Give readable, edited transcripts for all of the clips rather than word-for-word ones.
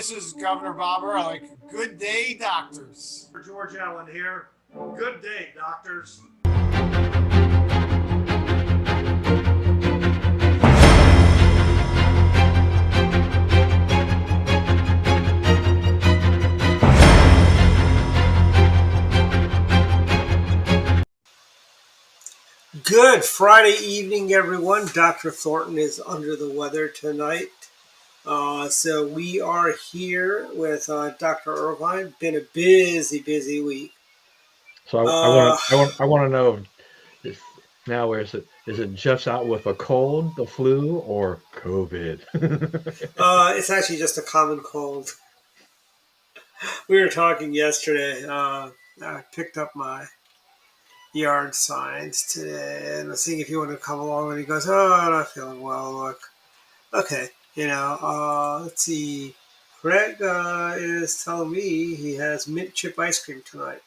this is Governor Bobber. Like, good day, doctors. George Allen here. Good day, doctors. Good Friday evening, everyone. Dr. Thornton is under the weather tonight. So we are here with Dr. Irvine. Been a busy week. So Uh, I want to know if now is it just out with a cold, the flu, or COVID? it's actually just a common cold. We were talking yesterday. I picked up my yard signs today and I was seeing if you want to come along. And he goes, "Oh, I'm not feeling well. Look, okay, let's see. Greg is telling me he has mint chip ice cream tonight.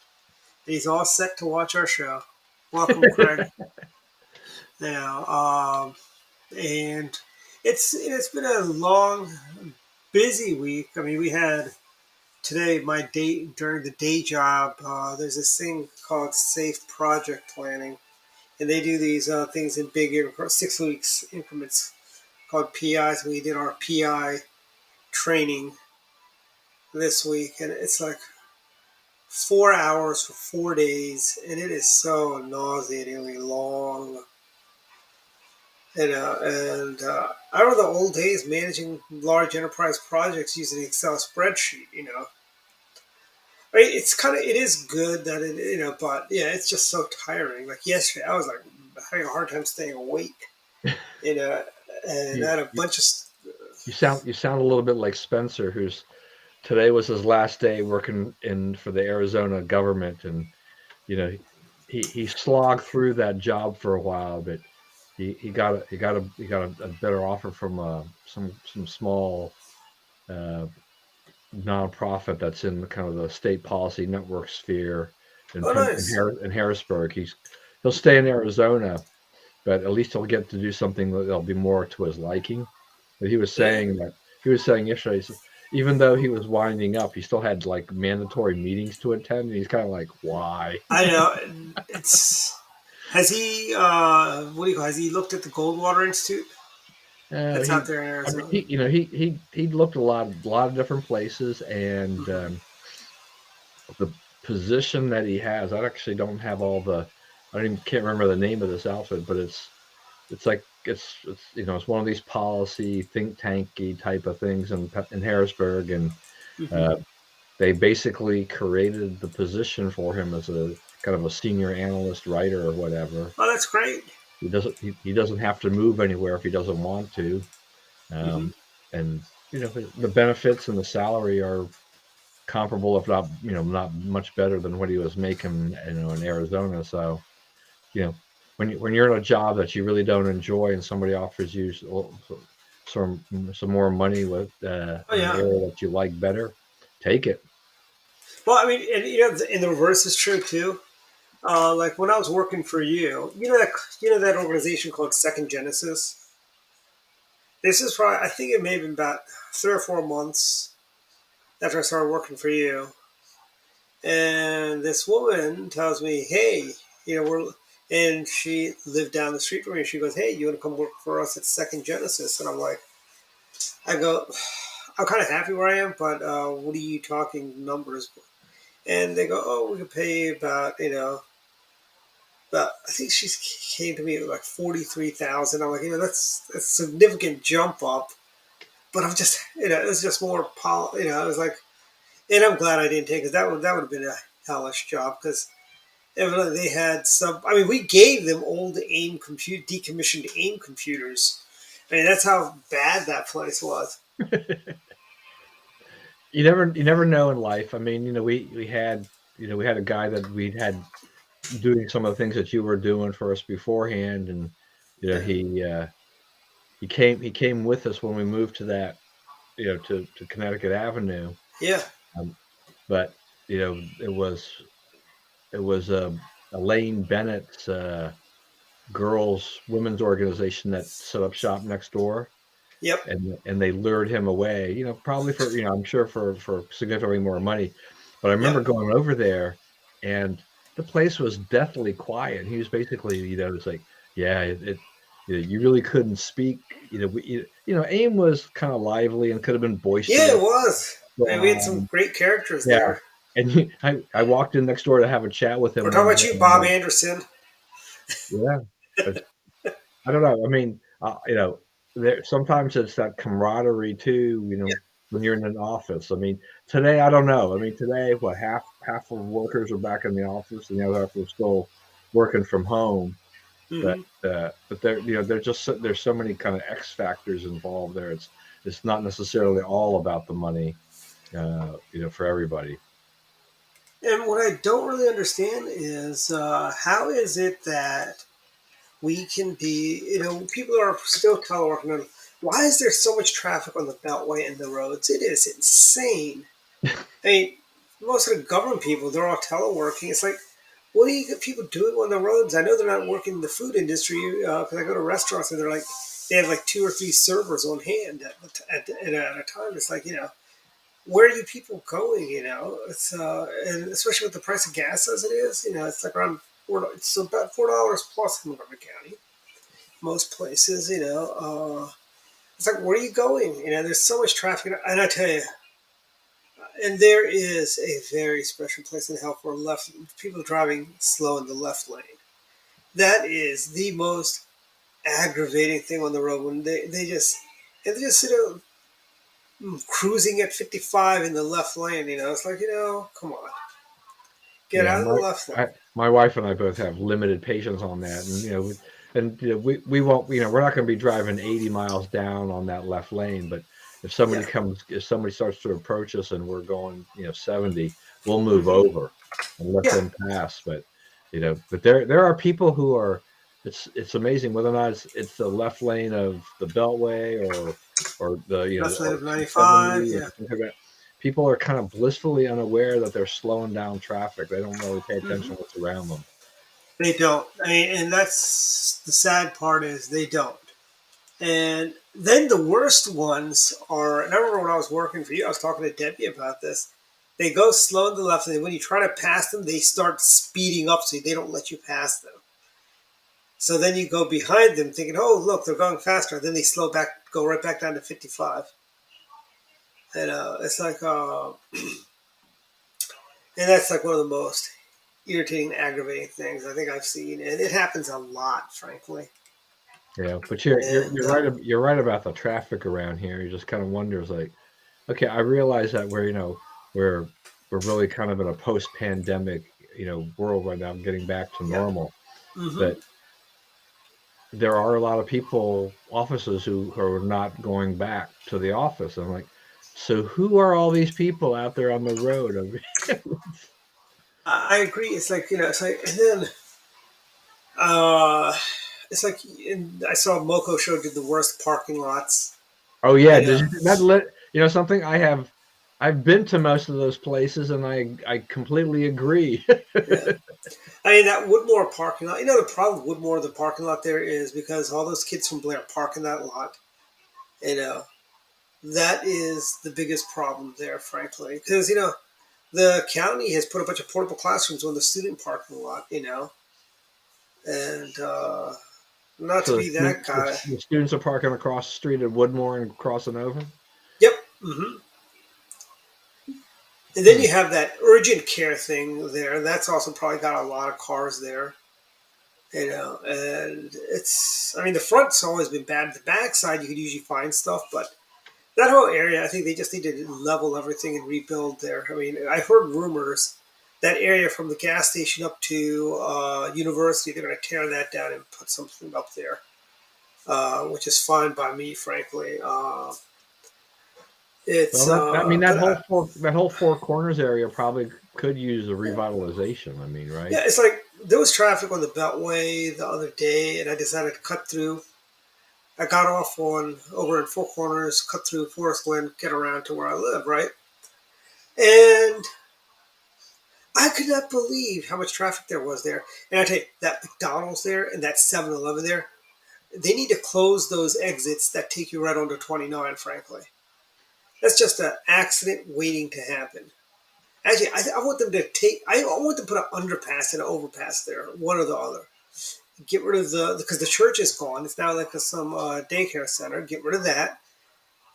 And he's all set to watch our show. Welcome, Craig. You know, and it's been a long, busy week. I mean, we had today my day during the day job. There's this thing called Safe Project Planning, and they do these things in big 6 weeks increments called PIs. We did our PI training this week, and it's like 4 hours for 4 days, and it is so nauseatingly long. I remember the old days managing large enterprise projects using an Excel spreadsheet. I mean, it is good that but yeah, it's just so tiring. Like yesterday, I was like having a hard time staying awake. You know, and I you, had a bunch of. you sound a little bit like Spencer, who's today was his last day working in for the Arizona government, and you know he slogged through that job for a while, but he got a better offer from some small uh, nonprofit that's in the kind of the state policy network sphere Oh, nice. In Harrisburg. He'll stay in Arizona, but at least he'll get to do something that'll be more to his liking. But Yeah, he was saying yesterday, even though he was winding up, he still had like mandatory meetings to attend, and he's kind of like, why? I know. It's has he? What do you call? Has he looked at the Goldwater Institute that's out He, there in I mean, Arizona? he looked a lot of different places, and Hmm. the position that he has, I actually don't have all the, I don't even can't remember the name of this outfit, but it's like it's it's one of these policy think tanky type of things in Harrisburg, and Hmm. uh, they basically created the position for him as a kind of a senior analyst writer or whatever. Oh, that's great. He doesn't have to move anywhere if he doesn't want to, Hmm. um, and the benefits and the salary are comparable, if not not much better than what he was making in Arizona. So when you're in a job that you really don't enjoy and somebody offers you some more money with Oh, in an yeah. area that you like better, take it. Well, I mean, and the reverse is true too. Like when I was working for that organization called Second Genesis. This is probably I think it may have been about 3 or 4 months after I started working for you, and this woman tells me, "Hey, we're," and she lived down the street from me. She goes, "Hey, you want to come work for us at Second Genesis?" And I'm like, I go, I'm kind of happy where I am, but what are you talking numbers? And they go, "Oh, we could pay about but I think she came to me at like 43,000. I'm like, that's a significant jump up, but I'm just, it was just more, it was like, and I'm glad I didn't take it. That would have been a hellish job because evidently they had some. I mean, we gave them old decommissioned AIM computers. I mean, that's how bad that place was. You never know in life. I mean, we had a guy that we'd had doing some of the things that you were doing for us beforehand, and you know Yeah, he uh, he came with us when we moved to that to Connecticut Avenue. yeah, Um, but it was Elaine Bennett's girls women's organization that set up shop next door, Yep. and they lured him away. Probably for I'm sure for significantly more money. But I remember Yep. going over there, and the place was deathly quiet. He was basically, it's like, yeah, you really couldn't speak. AIM was kind of lively and could have been Yeah, it boisterous. was. And we had some Um, great characters yeah, there. and I walked in next door to have a chat with We're him talking one about day. you, And I'm Bob like, Anderson. yeah, it's, I don't know. I mean, there sometimes it's that camaraderie too. When you're in an office. I mean, today I don't know. I mean, today what half of workers are back in the office, and the other half are still working from home. But Hmm. there there's so many kind of X factors involved there. It's not necessarily all about the money. For everybody. And what I don't really understand is how is it that we can be, people are still teleworking. On, why is there so much traffic on the Beltway and the roads? It is insane. I mean, most of the government people, they're all teleworking. It's like, what are you people doing on the roads? I know they're not working in the food industry because I go to restaurants and they're like, they have like 2 or 3 servers on hand at a time. It's like, where are you people going? It's and especially with the price of gas as it is, it's like around it's about $4 plus in Montgomery County. Most places, it's like where are you going? There's so much traffic, and I tell you, and there is a very special place in hell for left people driving slow in the left lane. That is the most aggravating thing on the road when they just sit cruising at 55 in the left lane. It's like come on, get Yeah, out of the left lane. my wife and I both have limited patience on that, and we won't, we're not going to be driving 80 miles down on that left lane, but Yeah. if somebody starts to approach us and we're going 70, we'll move Hmm. over and let Yeah. them pass. But there are people who are, it's amazing whether or not it's the left lane of the Beltway or the Left lane or of 95. 270 or Yeah. something like that. People are kind of blissfully unaware that they're slowing down traffic. They don't really pay Hmm. attention to what's around them. They don't. I mean, and that's the sad part is they don't. And then the worst ones are, and I remember when I was working for you, I was talking to Debbie about this. They go slow to the left, and when you try to pass them, they start speeding up so they don't let you pass them. So then you go behind them thinking, oh, look, they're going faster. Then they slow back, go right back down to 55. And it's like, and that's like one of the most irritating, aggravating things I think I've seen. And it happens a lot, frankly. Yeah, but you're And right. You're right about the traffic around here. You just kind of wonder, it's like, okay, I realize that we're we're really kind of in a post-pandemic world right now, getting back to yeah. normal. Hmm. But there are a lot of people, offices who are not going back to the office. I'm like, so who are all these people out there on the road? I mean, I agree. It's like, it's like, and then uh, it's like, I saw Moco Show did the worst parking lots. oh yeah, You did know, you that lit? Something I've been to most of those places, and I completely agree. yeah. I mean, that Woodmore parking lot, the problem with Woodmore, the parking lot there is because all those kids from Blair park in that lot. You know, that is the biggest problem there, frankly. Because, the county has put a bunch of portable classrooms on the student parking lot, and not to So be that guy. the students are parking across the street at Woodmore and crossing over. Yep. Hmm. And then Hmm. you have that urgent care thing there. That's also probably got a lot of cars there, and I mean, the front's always been bad. The backside, you could usually find stuff, but that whole area, I think they just need to level everything and rebuild there. I mean, I heard rumors that area from the gas station up to University, they're going to tear that down and put something up there, which is fine by me, frankly. Well, It's I mean, but that whole Four Corners area probably could use a revitalization. I mean, right? yeah, it's like there was traffic on the Beltway the other day, and I decided to cut through. I got off on over in Four Corners, cut through Forest Glen, get around to where I live, right? And I could not believe how much traffic there was there. And I tell you, that McDonald's there and that 7-Eleven there, they need to close those exits that take you right onto 29. Frankly, that's just an accident waiting to happen. Actually, I want them to take. I want them to put an underpass and an overpass there, one or the other. Get rid of because the church is gone. It's now like some daycare center. Get rid of that.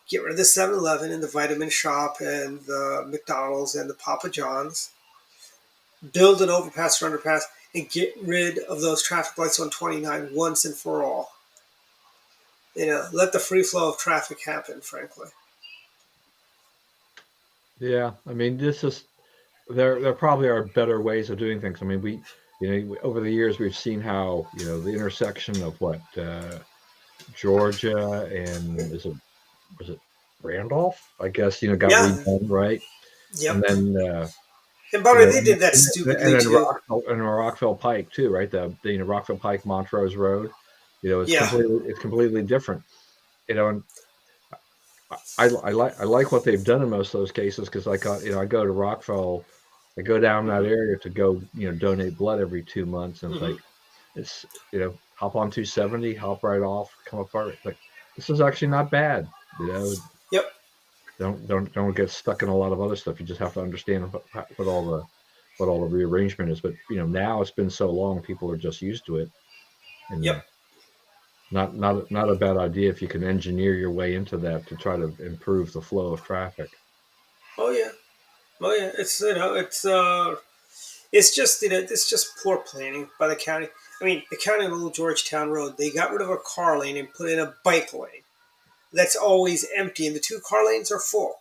Get rid of the 7-Eleven and the vitamin shop and the McDonald's and the Papa John's. Build an overpass or underpass and get rid of those traffic lights on 29 once and for all. Let the free flow of traffic happen, frankly. Yeah, I mean, this is there probably are better ways of doing things. I mean, over the years we've seen how the intersection of what Georgia and was it Randolph? I guess got Yeah. redone, right? Yep. And then and by the way, they did that stupidly and too. Rockville Pike too, right? The Rockville Pike Montrose Road. It's Yeah. completely different. And I like what they've done in most of those cases because I go to Rockville, I go down that area to go donate blood every 2 months, and it's hop on 270, hop right off, come up like this is actually not bad. Yep. Don't get stuck in a lot of other stuff. You just have to understand what all the rearrangement is. But now it's been so long, people are just used to it. And yep. Not a bad idea if you can engineer your way into that to try to improve the flow of traffic. Oh yeah. It's just poor planning by the county. I mean, the county on Little Georgetown Road, they got rid of a car lane and put in a bike lane. That's always empty, and the 2 car lanes are full.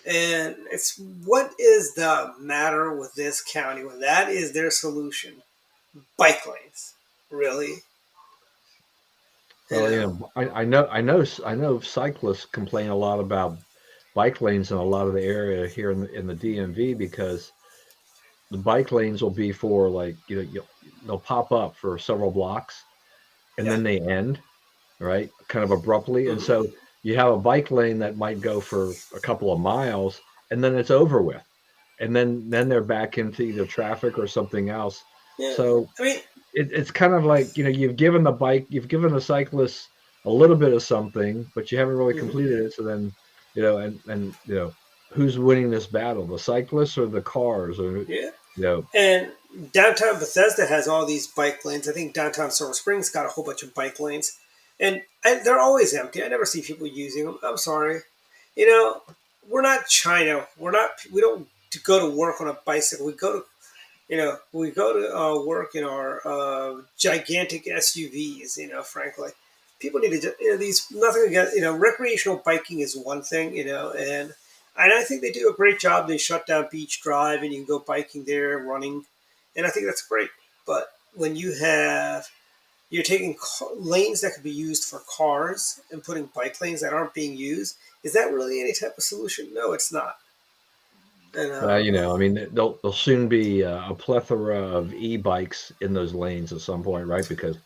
And it's what is the matter with this county when that is their solution? Bike lanes, really? Well, I know cyclists complain a lot about bike lanes in a lot of the area here in the DMV because the bike lanes will be for like they'll pop up for several blocks and then they end, right, kind of abruptly. And so you have a bike lane that might go for a couple of miles and then it's over with, and then they're back into either traffic or something else. Yeah. So I mean, it's kind of like you've given the cyclist a little bit of something, but you haven't really completed it. So then and who's winning this battle, the cyclists or the cars? Or and downtown Bethesda has all these bike lanes. I think downtown Silver Springs got a whole bunch of bike lanes, and they're always empty. I never see people using them. I'm sorry. We're not China. We don't go to work on a bicycle. We go to work in our gigantic SUVs. Frankly, people need to these nothing against recreational biking is one thing. And I think they do a great job. They shut down Beach Drive, and you can go biking there, running, and I think that's great. But when you're taking lanes that could be used for cars and putting bike lanes that aren't being used, is that really any type of solution? No, it's not. And, I mean, there'll soon be a plethora of e-bikes in those lanes at some point, right? Because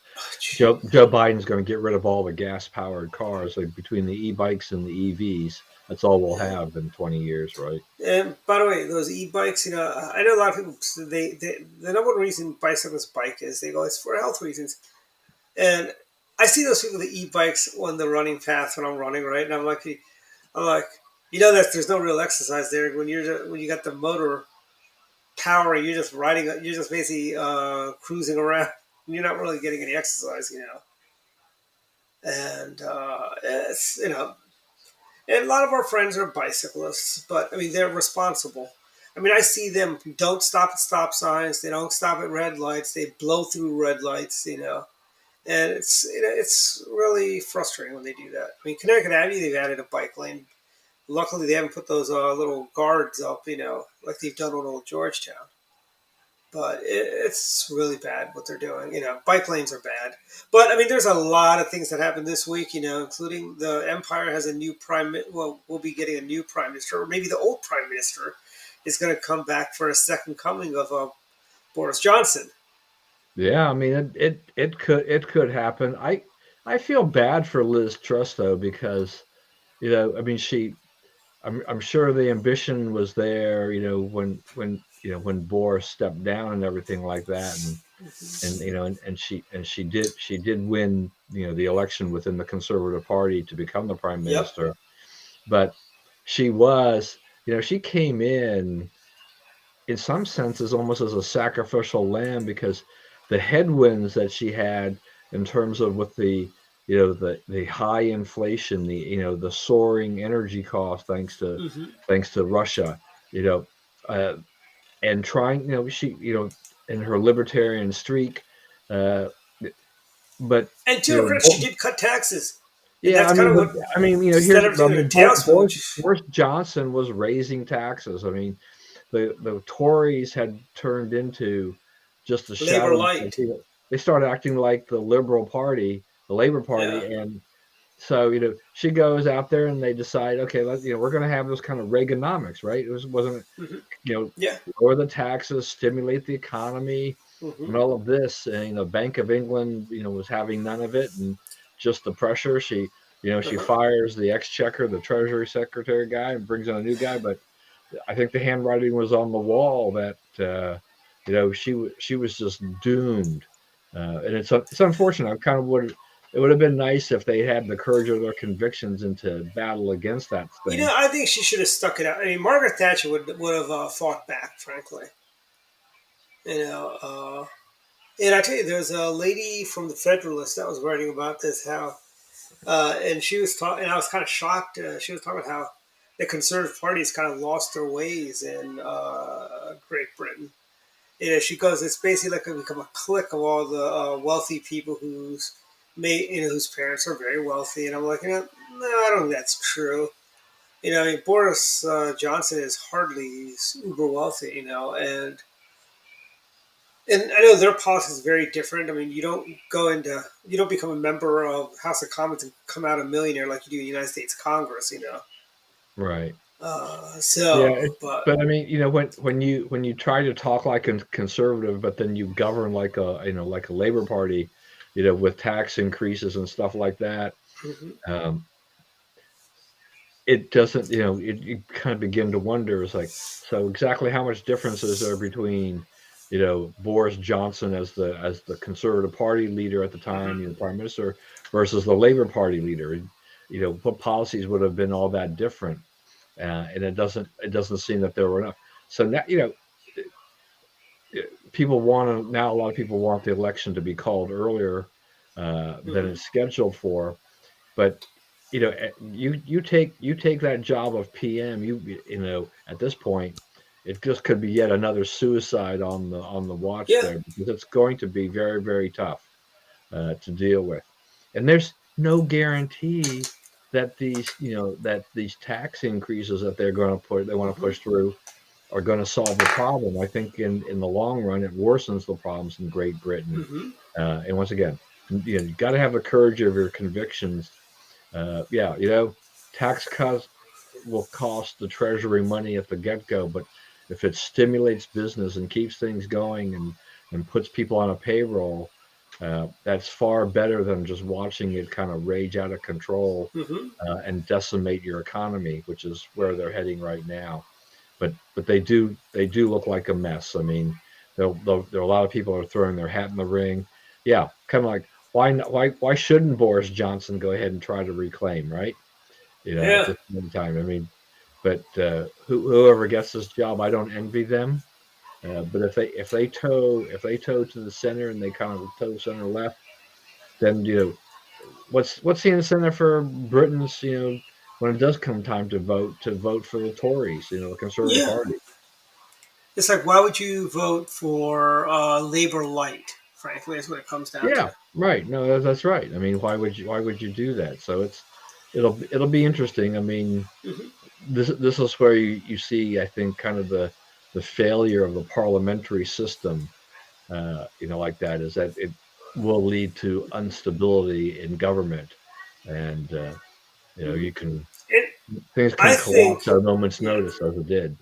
Joe Biden's going to get rid of all the gas-powered cars. Like between the e-bikes and the EVs, that's all we'll have in 20 years, right? And by the way, those e-bikes, I know a lot of people. The number one reason bicyclists bike is they go it's for health reasons, and I see those people with the e-bikes on the running path when I'm running, right, and I'm like, that there's no real exercise there when you got the motor powering, you're just riding, you're just basically cruising around. You're not really getting any exercise, and it's and a lot of our friends are bicyclists, but I mean they're responsible. I mean I see them don't stop at stop signs, they don't stop at red lights, they blow through red lights, and it's really frustrating when they do that. I mean Connecticut Avenue, they've added a bike lane. Luckily, they haven't put those little guards up, like they've done on Old Georgetown. But it's really bad what they're doing. Bike lanes are bad. But I mean, there's a lot of things that happened this week. Including the Empire has a new Well, we'll be getting a new prime minister, or maybe the old prime minister is going to come back for a second coming of Boris Johnson. Yeah, I mean, it could happen. I feel bad for Liz Truss though because I mean I'm sure the ambition was there, when Boris stepped down and everything like that, and she did win the election within the Conservative Party to become the prime Yep. minister, but she came in some senses almost as a sacrificial lamb because the headwinds that she had in terms of with the high inflation, the soaring energy cost Hmm. thanks to Russia, you know uh, and trying, she, in her libertarian streak, uh, but And to you her know credit, she did cut taxes, and yeah, that's I kind mean, of but what I mean, set everything in a tailspin. Which Boris Johnson was raising taxes. I mean, the Tories had turned into just a Labor shadow. Light. They started acting like the Liberal Party, the Labor Yeah. Party, and so she goes out there and they decide, okay, we're going to have this kind of Reaganomics, right? Wasn't Hmm. you know Yeah. lower the taxes, stimulate the economy, Hmm. and all of this. And Bank of England, was having none of it, and just the pressure. She Uh-huh. fires the exchequer, the Treasury Secretary guy, and brings in a new guy, but I think the handwriting was on the wall that she was just doomed, and it's unfortunate. I kind of would It would have been nice if they had the courage of their convictions into battle against that thing. I think she should have stuck it out. I mean, Margaret Thatcher would have fought back, frankly. You know, and I tell you, there's a lady from the Federalist that was writing about this, how, and she was talking, and I was kind of shocked. She was talking about how the Conservative Party's kind of lost their ways in Great Britain. She goes, it's basically like become a clique of all the wealthy people whose parents are very wealthy, and I'm like, no, I don't think that's true. I mean, Boris Johnson is hardly uber wealthy, and I know their policy is very different. I mean, you don't become a member of House of Commons and come out a millionaire like you do in the United States Congress. Right. Yeah, But but I mean, when you try to talk like a conservative, but then you govern like a Labor Party, with tax increases and stuff like that, mhm, um, it doesn't, you kind of begin to wonder, it's like, so exactly how much difference is there between, Boris Johnson as the Conservative Party leader at the time, mhm, Prime Minister, versus the Labor Party leader? What policies would have been all that different? And it doesn't seem that there were enough. So now, people want to now. A lot of people want the election to be called earlier than mhm. it's scheduled for. But you take that job of PM. At this point, it just could be yet another suicide on the watch Yeah. there, because it's going to be very, very tough to deal with. And there's no guarantee that these tax increases that they want to Mhm, push through are going to solve the problem. I think in the long run, it worsens the problems in Great Britain. mhm. And once again, you got to have the courage of your convictions. Yeah, tax cuts will cost the Treasury money at the get go, but if it stimulates business and keeps things going and puts people on a payroll, that's far better than just watching it kind of rage out of control Mhm. and decimate your economy, which is where they're heading right now. But they do look like a mess. I mean, there are a lot of people are throwing their hat in the ring. Yeah, kind of like, why shouldn't Boris Johnson go ahead and try to reclaim, right? At Yeah. this point in time. I mean, but whoever gets this job, I don't envy them. But if they toe to the center and they kind of toe center left, then what's the incentive for Britons, when it does come time to vote for the Tories, the Conservative Yeah. Party. It's like, why would you vote for Labor Light? Frankly, is what it comes down Yeah, to. right. No, that's right. I mean, why would you do that? So it'll be interesting. I mean, Hmm. this is where you see, I think, kind of the failure of the parliamentary system, like that, is that it will lead to instability in government, and Hmm. you can And things I can think, collapse at a moment's yeah, notice, as it did.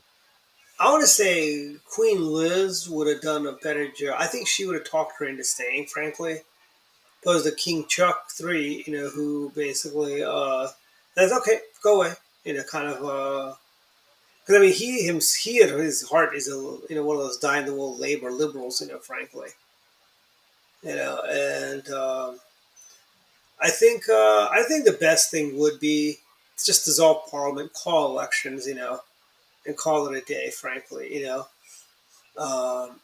I want to say Queen Liz would have done a better job. I think she would have talked her into staying, frankly. Opposed to King Chuck III, who basically, that's okay, go away, kind of. Because I mean, he at his heart is one of those die in the wool labor liberals, frankly, and I think the best thing would be to just dissolve Parliament, call elections, and call it a day, frankly, Um,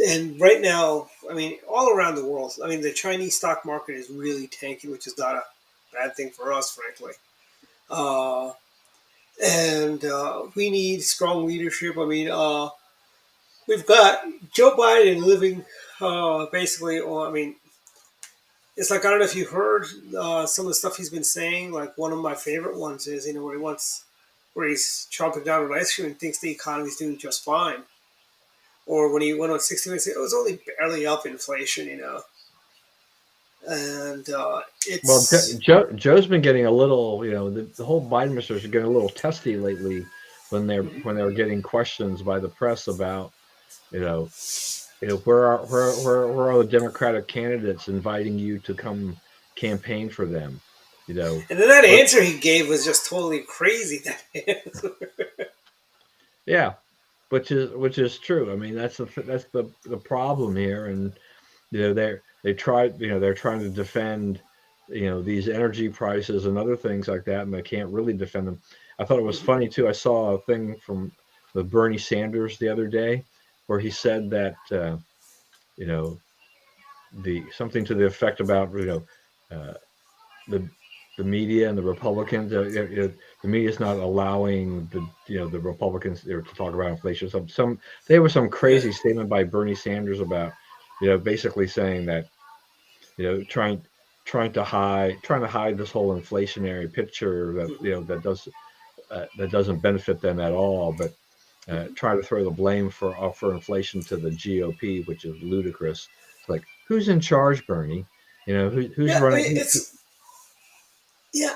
and right now, I mean, all around the world, I mean, the Chinese stock market is really tanking, which is not a bad thing for us, frankly. Uh, and we need strong leadership. I mean, we've got Joe Biden living basically, I mean, it's like, I don't know if you heard some of the stuff he's been saying. Like, one of my favorite ones is, where he's chomping down on ice cream and thinks the economy's doing just fine. Or when he went on 60 Minutes, it was only barely up inflation, and Well, it's Joe's been getting a little, the whole Biden administration is getting a little testy lately when they're getting questions by the press about, you know, where are the Democratic candidates inviting you to come campaign for them, you know, and then that but answer he gave was just totally crazy. That answer. yeah, which is true. I mean, that's the problem here, and they're trying to defend these energy prices and other things like that, and they can't really defend them. I thought it was funny too. I saw a thing from the Bernie Sanders the other day where he said that you know the something to the effect about uh, the the media and the Republicans. The media is not allowing the Republicans to talk about inflation. There was some Yeah. crazy statement by Bernie Sanders about basically saying that you know trying trying to hide this whole inflationary picture that that doesn't benefit them at all, but try to throw the blame for inflation to the GOP, which is ludicrous. It's like, who's in charge, Bernie? Who's Yeah, I running? mean,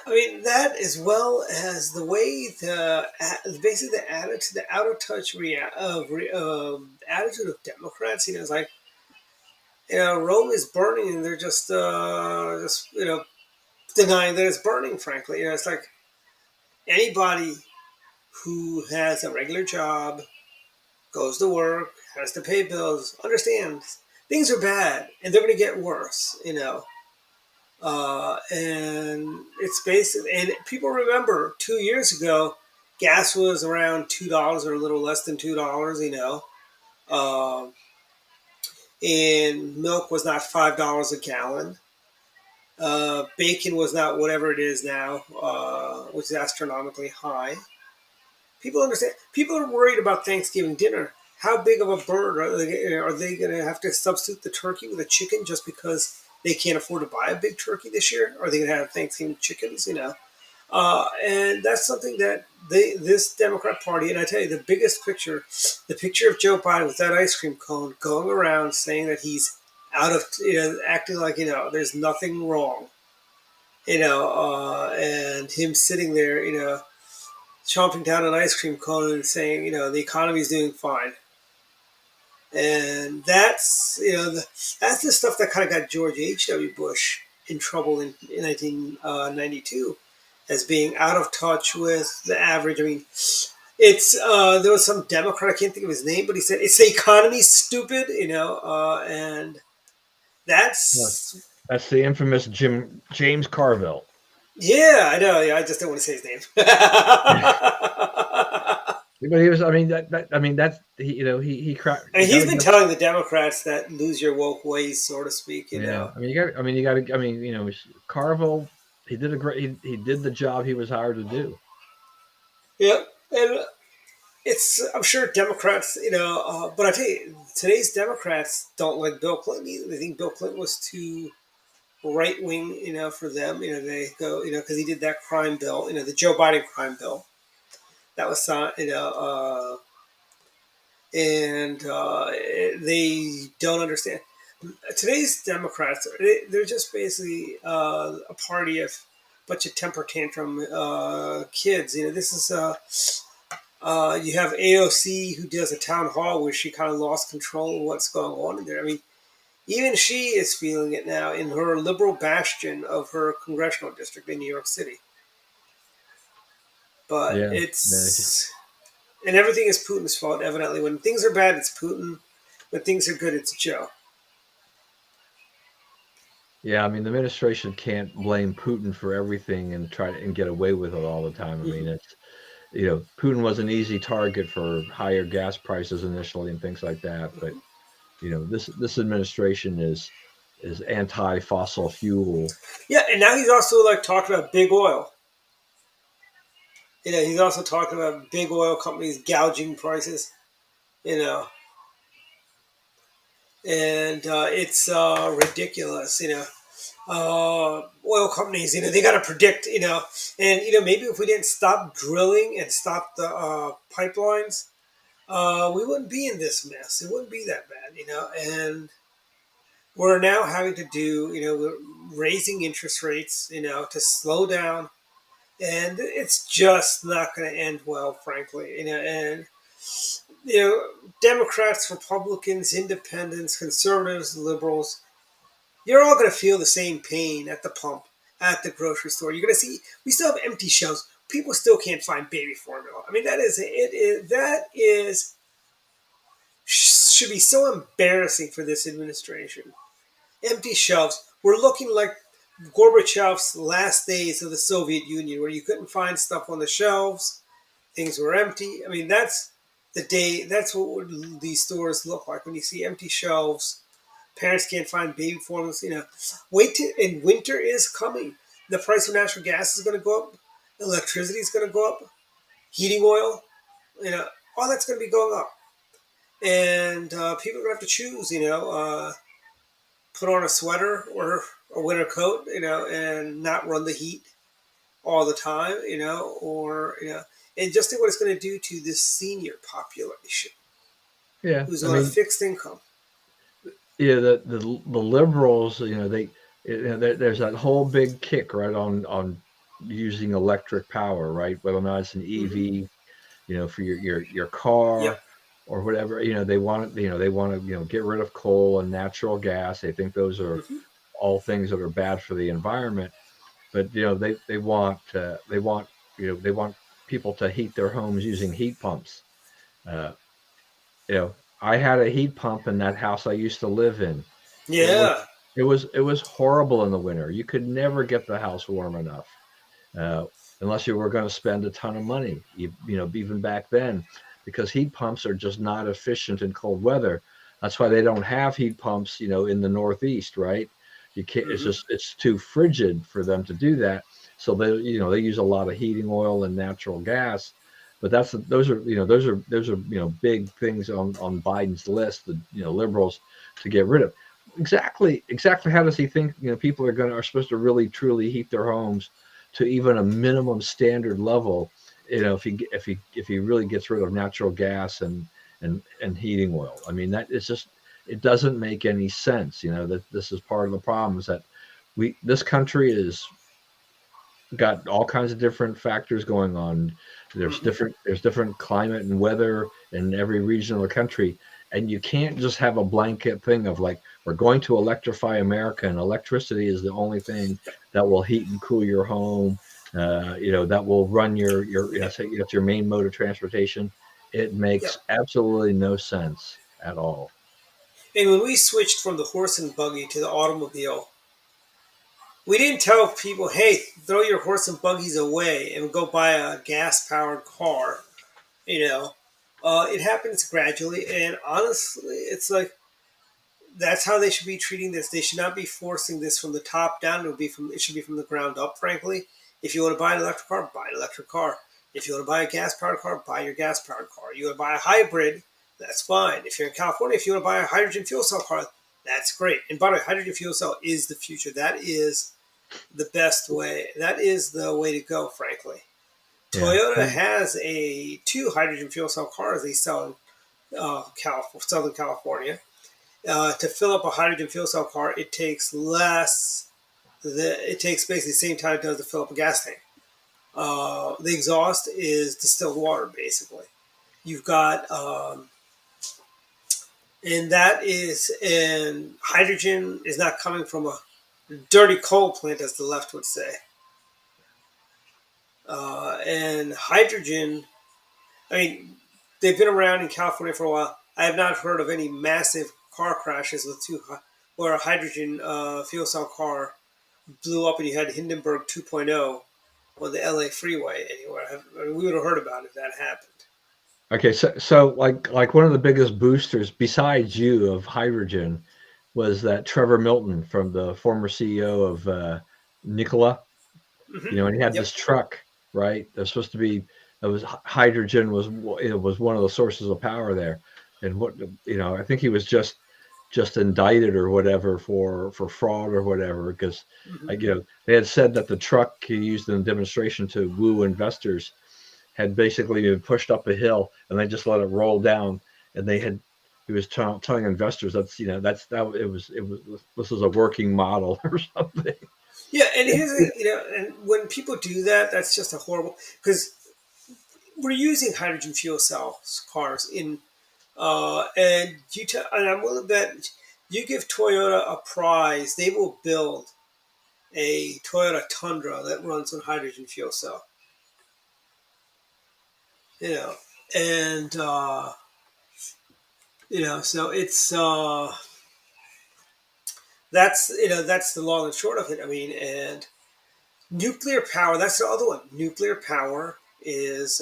I mean, that, as well as the way basically the attitude, the out of touch attitude of Democrats. It's like, Rome is burning, and they're just denying that it's burning. Frankly, it's like anybody who has a regular job, goes to work, has to pay bills, understands things are bad and they're going to get worse. And it's basic. And people remember 2 years ago, gas was around $2 or a little less than $2. Um, and milk was not $5 a gallon. Bacon was not whatever it is now, which is astronomically high. People understand. People are worried about Thanksgiving dinner. How big of a bird are they going to have to substitute the turkey with a chicken just because they can't afford to buy a big turkey this year? Are they going to have Thanksgiving chickens? And that's something that this Democrat Party, and I tell you, the picture of Joe Biden with that ice cream cone going around saying that he's out of, acting like, there's nothing wrong, and him sitting there, chomping down an ice cream cone and saying, the economy's doing fine. And that's the stuff that kind of got George H.W. Bush in trouble in 1992, as being out of touch with the average. I mean, there was some Democrat, I can't think of his name, but he said it's the economy, stupid. And Yeah, that's that's the infamous James Carville. yeah, I know. Yeah, I just don't want to say his name. But he was. I mean, I mean, that's he cracked. I You mean, got he's to been give. telling the Democrats that lose your woke ways, so to speak. Yeah, I mean, you got. I mean, you got to. I mean, Carville. He did a great. He did the job he was hired to do. Yeah, and I'm sure Democrats, but I tell you, today's Democrats don't like Bill Clinton either. They think Bill Clinton was too right wing, for them. They go, because he did that crime bill, the Joe Biden crime bill that was signed, and they don't understand. Today's Democrats, they're just basically a party of a bunch of temper tantrum kids. This is you have AOC, who does a town hall where she kind of lost control of what's going on in there. I mean, even she is feeling it now in her liberal bastion of her congressional district in New York City. But Yeah, yeah. And everything is Putin's fault, evidently. When things are bad, it's Putin. When things are good, it's Joe. Yeah, I mean, the administration can't blame Putin for everything and try and get away with it all the time. I mean, Hmm. it's Putin was an easy target for higher gas prices initially and things like that. But this administration is anti-fossil fuel. Yeah, and now he's also like talking about big oil. He's also talking about big oil companies gouging prices. You know, and it's ridiculous. Oil companies. They got to predict. And maybe if we didn't stop drilling and stop the pipelines, we wouldn't be in this mess. It wouldn't be that bad. And we're now having to do. We're raising interest rates. To slow down, and it's just not going to end well, frankly. And you know, Democrats, Republicans, Independents, Conservatives, Liberals, you're all going to feel the same pain at the pump, at the grocery store. You're going to see we still have empty shelves. People still can't find baby formula. I mean, that is should be so embarrassing for this administration. Empty shelves. We're looking like Gorbachev's last days of the Soviet Union, where you couldn't find stuff on the shelves. Things were empty. I mean, that's the day. That's what these stores look like when you see empty shelves. Parents can't find baby formulas. Wait till and winter is coming. The price of natural gas is going to go up. Electricity is going to go up. Heating oil, all that's going to be going up. And people are going to have to choose. Put on a sweater or a winter coat. And not run the heat all the time. And just think what it's going to do to this senior population Yeah, who's I on a mean, fixed income. yeah, the liberals, there's that whole big kick right on using electric power, right? Whether or not it's an Hmm. EV, for your Yep. car or whatever, they want to get rid of coal and natural gas. They think those are Hmm. all things that are bad for the environment. But they want people to heat their homes using heat pumps. Uh, I had a heat pump in that house I used to live in. It was Yeah. it was horrible in the winter. You could never get the house warm enough, uh, unless you were going to spend a ton of money. Even back then, because heat pumps are just not efficient in cold weather. That's why they don't have heat pumps, in the Northeast, right? You can't. It's Hmm. just it's too frigid for them to do that. So they use a lot of heating oil and natural gas. But those are big things on Biden's list. The liberals to get rid of. Exactly how does he think people are supposed to really truly heat their homes to even a minimum standard level, if he really gets rid of natural gas and heating oil? I mean, that is just, it doesn't make any sense. That this is part of the problem, is that this country is got all kinds of different factors going on. Hmm. There's different climate and weather in every region of the country, and you can't just have a blanket thing of like, we're going to electrify America, and electricity is the only thing that will heat and cool your home. That will run Yep. say that's your main mode of transportation. It Yep. makes absolutely no sense at all. And when we switched from the horse and buggy to the automobile, we didn't tell people, hey, throw your horse and buggies away and go buy a gas powered car. You know, it happens gradually. And honestly, it's like that's how they should be treating this. They should not be forcing this from the top down. It should be from the ground up, frankly. If you want to buy an electric car, buy an electric car. If you want to buy a gas powered car, buy your gas powered car. You want to buy a hybrid, that's fine. If you're in California, if you want to buy a hydrogen fuel cell car, that's great. And by the way, hydrogen fuel cell is the future. That is the best way. That is the way to go, frankly. Yeah. Toyota has two hydrogen fuel cell cars they sell in Southern California. To fill up a hydrogen fuel cell car, it takes less. It takes basically the same time it does to fill up a gas tank. The exhaust is distilled water, basically. You've got, and that is, and hydrogen is not coming from a dirty coal plant, as the left would say. And hydrogen, I mean, they've been around in California for a while. I have not heard of any massive car crashes with where a hydrogen fuel cell car blew up and you had Hindenburg 2.0 on the LA freeway anywhere. I mean, we would have heard about it if that happened. Okay, so like one of the biggest boosters besides you of hydrogen was that Trevor Milton from the former CEO of Nikola. Mm-hmm. You know, and he had Yep. this truck, right? There's supposed to be it was hydrogen was it was one of the sources of power there, and what you know, I think he was just indicted or whatever for fraud or whatever because Mm-hmm. you know they had said that the truck he used in the demonstration to woo investors had basically been pushed up a hill and they just let it roll down and he was telling investors that's you know that's that it was this was a working model or something. Yeah, and here's and when people do that, that's just a horrible because we're using hydrogen fuel cell cars in, and and I'm willing to bet you give Toyota a prize, they will build a Toyota Tundra that runs on hydrogen fuel cell. You know, and so it's that's the long and short of it. I mean, and nuclear power. That's the other one. Nuclear power is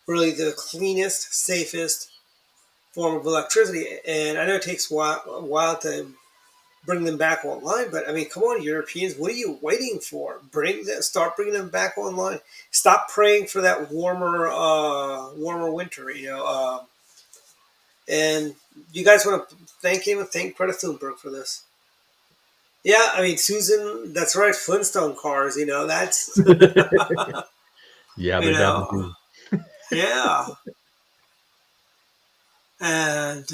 really the cleanest, safest form of electricity. And I know it takes a while to bring them back online, but I mean, come on, Europeans, what are you waiting for? Start bringing them back online. Stop praying for that warmer winter. And you guys want to thank him and thank Greta Thunberg for this. Yeah, I mean, Susan, that's right, Flintstone cars. That's Yeah, you they know, definitely. yeah. And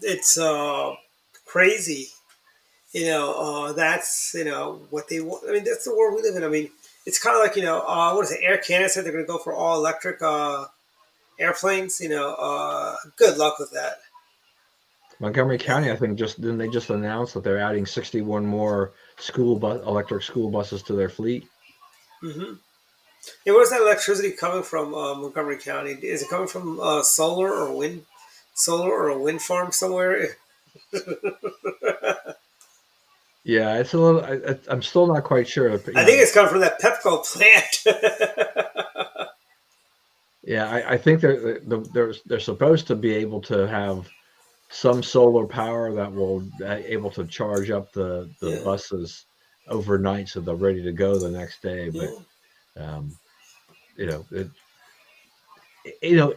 it's crazy. That's what they want. I mean, that's the world we live in. I mean, it's kind of like what is it? Air Canada said they're going to go for all electric airplanes. Good luck with that. Montgomery County, I think, just didn't they just announce that they're adding 61 more electric school buses to their fleet. Mm-hmm. Yeah, where's that electricity coming from, Montgomery County? Is it coming from solar or a wind farm somewhere? Yeah, it's a little. I'm still not quite sure. You I think know, it's coming from that Pepco plant. yeah, I think they're supposed to be able to have some solar power that will able to charge up the Yeah, buses overnight so they're ready to go the next day. But yeah. um, you know, you know,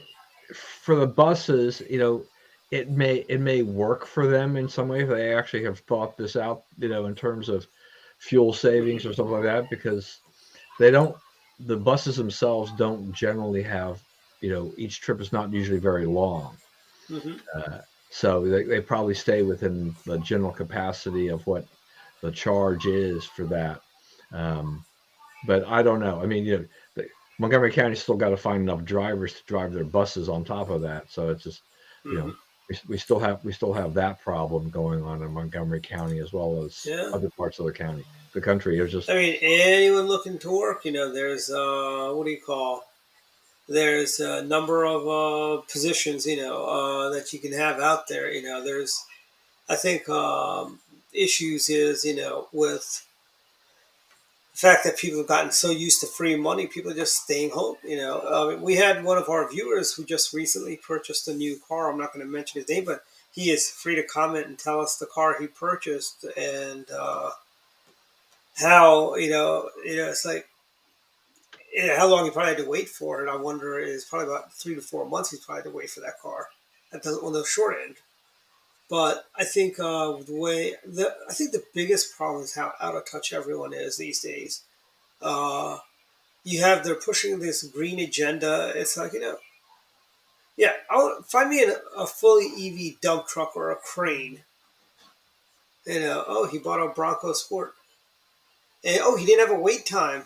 for the buses, you know, it may work for them in some way if they actually have thought this out, you know, in terms of fuel savings or something like that, because they don't the buses themselves don't generally have, you know, each trip is not usually very long. Mm-hmm. Uh, so they probably stay within the general capacity of what the charge is for that. Um, but I don't know. I mean, you know, Montgomery County's still got to find enough drivers to drive their buses on top of that. So it's just, you Mm-hmm. know, we still have that problem going on in Montgomery County as well as Yeah. other parts of the country. It's just I mean, anyone looking to work, there's what do you call? There's a number of positions, that you can have out there. I think issues is, with the fact that people have gotten so used to free money, people are just staying home. We had one of our viewers who just recently purchased a new car. I'm not going to mention his name, but he is free to comment and tell us the car he purchased and how it's like how long he probably had to wait for it. I wonder is probably about 3 to 4 months he's probably had to wait for that car on the short end. But I think I think the biggest problem is how out of touch everyone is these days. Uh, they're pushing this green agenda. It's like yeah, find me a fully EV dump truck or a crane. Oh, he bought a Bronco Sport, and oh, he didn't have a wait time.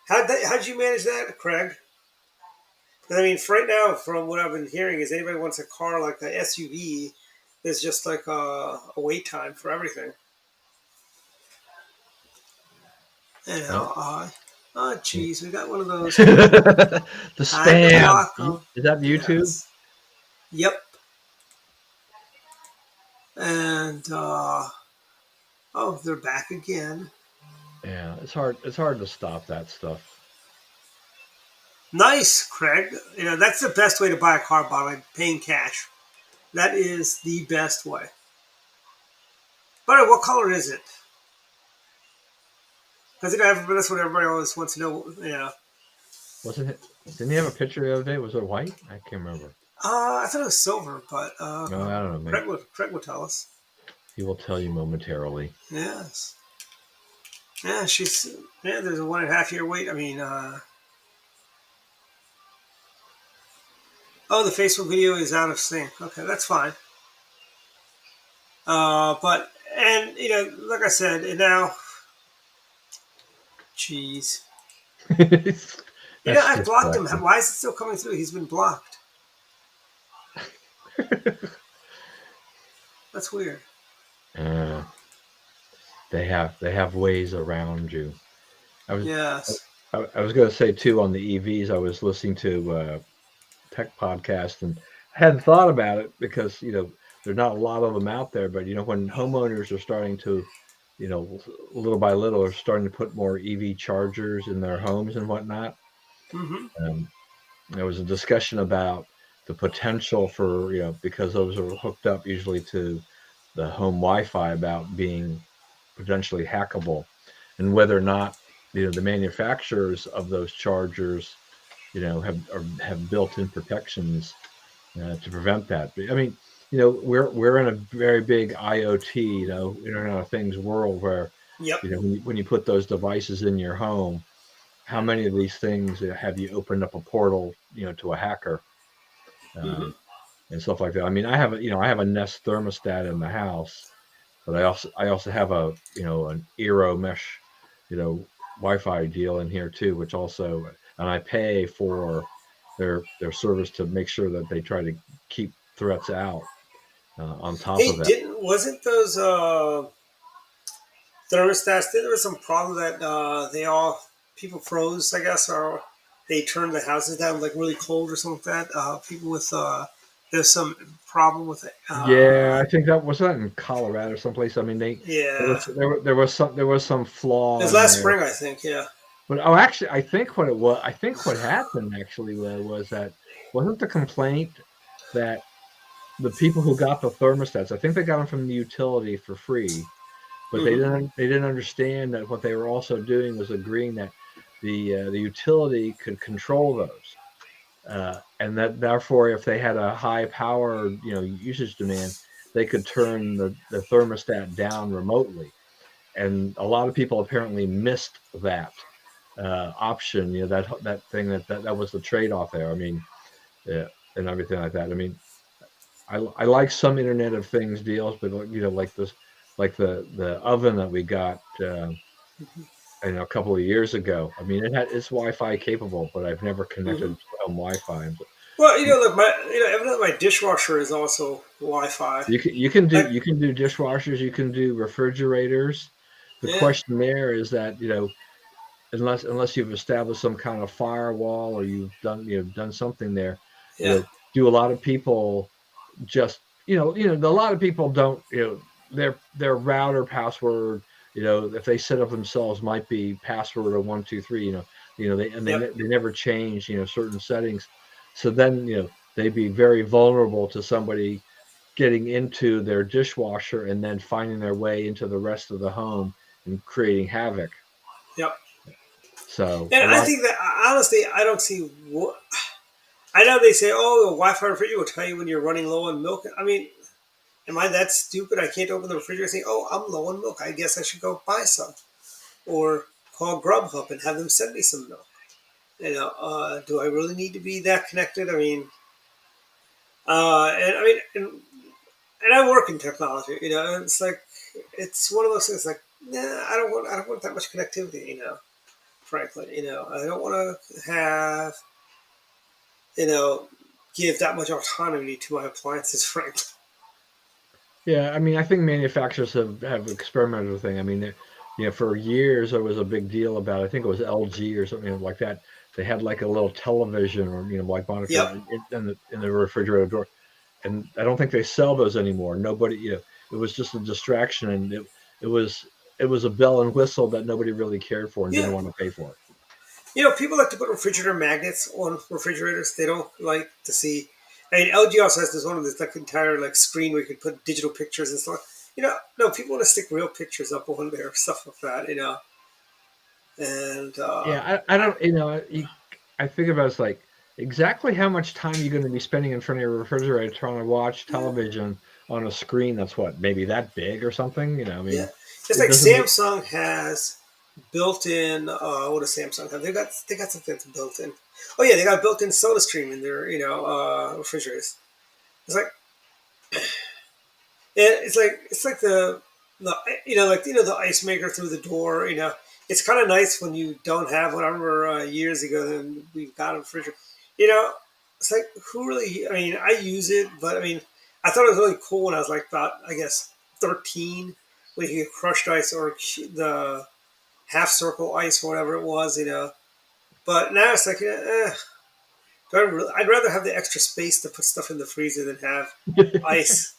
How'd you manage that, Craig? I mean, right now, from what I've been hearing, is anybody wants a car like an SUV, there's just like a wait time for everything. You uh, know, uh, Oh, jeez, we got one of those. The Time to spam. block them. Is that YouTube? Yes. Yep. And oh, they're back again. Yeah, it's hard. It's hard to stop that stuff. Nice, Craig. You know, that's the best way to buy a car, by paying cash. That is the best way. But what color is it? Because that's what everybody always wants to know. You know. Wasn't it? Didn't he have a picture the other day? Was it white? I can't remember. I thought it was silver, but No, I don't know. Maybe. Craig will tell us. He will tell you momentarily. Yes. Yeah, there's a 1.5 year wait. I mean, oh, the Facebook video is out of sync. Okay, that's fine. But, and, you know, like I said, and now, jeez. You know, I blocked him. Why is it still coming through? He's been blocked. That's weird. They have ways around you. Yes. I was going to say too, on the EVs, I was listening to tech podcast, and I hadn't thought about it because, you know, there's not a lot of them out there. But, you know, when homeowners are starting to, you know, little by little are starting to put more EV chargers in their homes and whatnot. Mm-hmm. There was a discussion about the potential for, you know, because those are hooked up usually to the home Wi-Fi, about being potentially hackable, and whether or not, you know, the manufacturers of those chargers, you know, have built-in protections to prevent that. I mean, you know, we're in a very big IoT, you know, Internet of Things world where, Yep. you know, when you put those devices in your home, how many of these things have you opened up a portal, you know, to a hacker Mm-hmm. and stuff like that? I mean, I have a Nest thermostat in the house, but I also have a, you know, an Eero mesh, you know, Wi-Fi deal in here too, which also, and I pay for their service to make sure that they try to keep threats out on top of Hey, that. wasn't those thermostats? There was some problem that people froze, I guess, or they turned the houses down like really cold or something like that. People with there's some problem with it. Yeah, I think that was that in Colorado someplace. I mean, Yeah, there was some it flaw was in last there. spring, I think. Yeah. But oh, actually, I think what happened actually was that, wasn't the complaint that the people who got the thermostats, I think they got them from the utility for free, but Mm-hmm. they didn't understand that what they were also doing was agreeing that the utility could control those, and that therefore, if they had a high power, you know, usage demand, they could turn the thermostat down remotely. And a lot of people apparently missed that option. You know, that thing that was the trade off there. I mean, yeah, and everything like that. I mean, I like some Internet of Things deals, but, you know, like this, like the oven that we got, you know, a couple of years ago. I mean, it's Wi-Fi capable, but I've never connected Mm-hmm. it to home Wi-Fi. Well, you know, look, evidently my dishwasher is also Wi-Fi. Like, You can do dishwashers, you can do refrigerators. The yeah, question there is that, you know, unless you've established some kind of firewall, or you've done something there, you yeah, know, do a lot of people just, a lot of people don't, their router password, you know, if they set up themselves, might be password of 123, yep, they never change, you know, certain settings. So then, you know, they'd be very vulnerable to somebody getting into their dishwasher and then finding their way into the rest of the home and creating havoc. yep. So And a I lot. think that honestly, I don't see what. I know they say, "Oh, the Wi-Fi refrigerator will tell you when you're running low on milk." I mean, am I that stupid? I can't open the refrigerator and say, "Oh, I'm low on milk. I guess I should go buy some," or call Grubhub and have them send me some milk. You know, do I really need to be that connected? I mean, and I mean, and I work in technology. You know, and it's like it's one of those things. Like, nah, I don't want that much connectivity. You know, frankly, you know, I don't want to have, you know, give that much autonomy to my appliances, frankly. Yeah, I mean, I think manufacturers have experimented with things. I mean, for years there was a big deal about, I think it was LG or something like that. They had like a little television or like monitor Yep. in the refrigerator door, and I don't think they sell those anymore. Nobody, it was just a distraction, and it was it was a bell and whistle that nobody really cared for and didn't Yeah. want to pay for. People like to put refrigerator magnets on refrigerators. They don't like to see. I mean, LG also has this one of this like entire like screen where you can put digital pictures and stuff. No, people want to stick real pictures up on there, stuff like that. And Yeah, I don't, I think about it's like exactly how much time you're going to be spending in front of your refrigerator trying to watch yeah, television on a screen that's what, maybe that big or something. I yeah, mean, just it like doesn't. Samsung has built-in. What does Samsung have? They got something that's built-in. Oh yeah, they got a built-in Soda Stream in their refrigerators. It's like it's like the the ice maker through the door. It's kind of nice when you don't have one. I remember years ago then we got a refrigerator. You know, it's like who really? I mean, I use it, but I mean, I thought it was really cool when I was like about I guess 13 when you get crushed ice or the half circle ice or whatever it was. But now it's like I'd rather have the extra space to put stuff in the freezer than have ice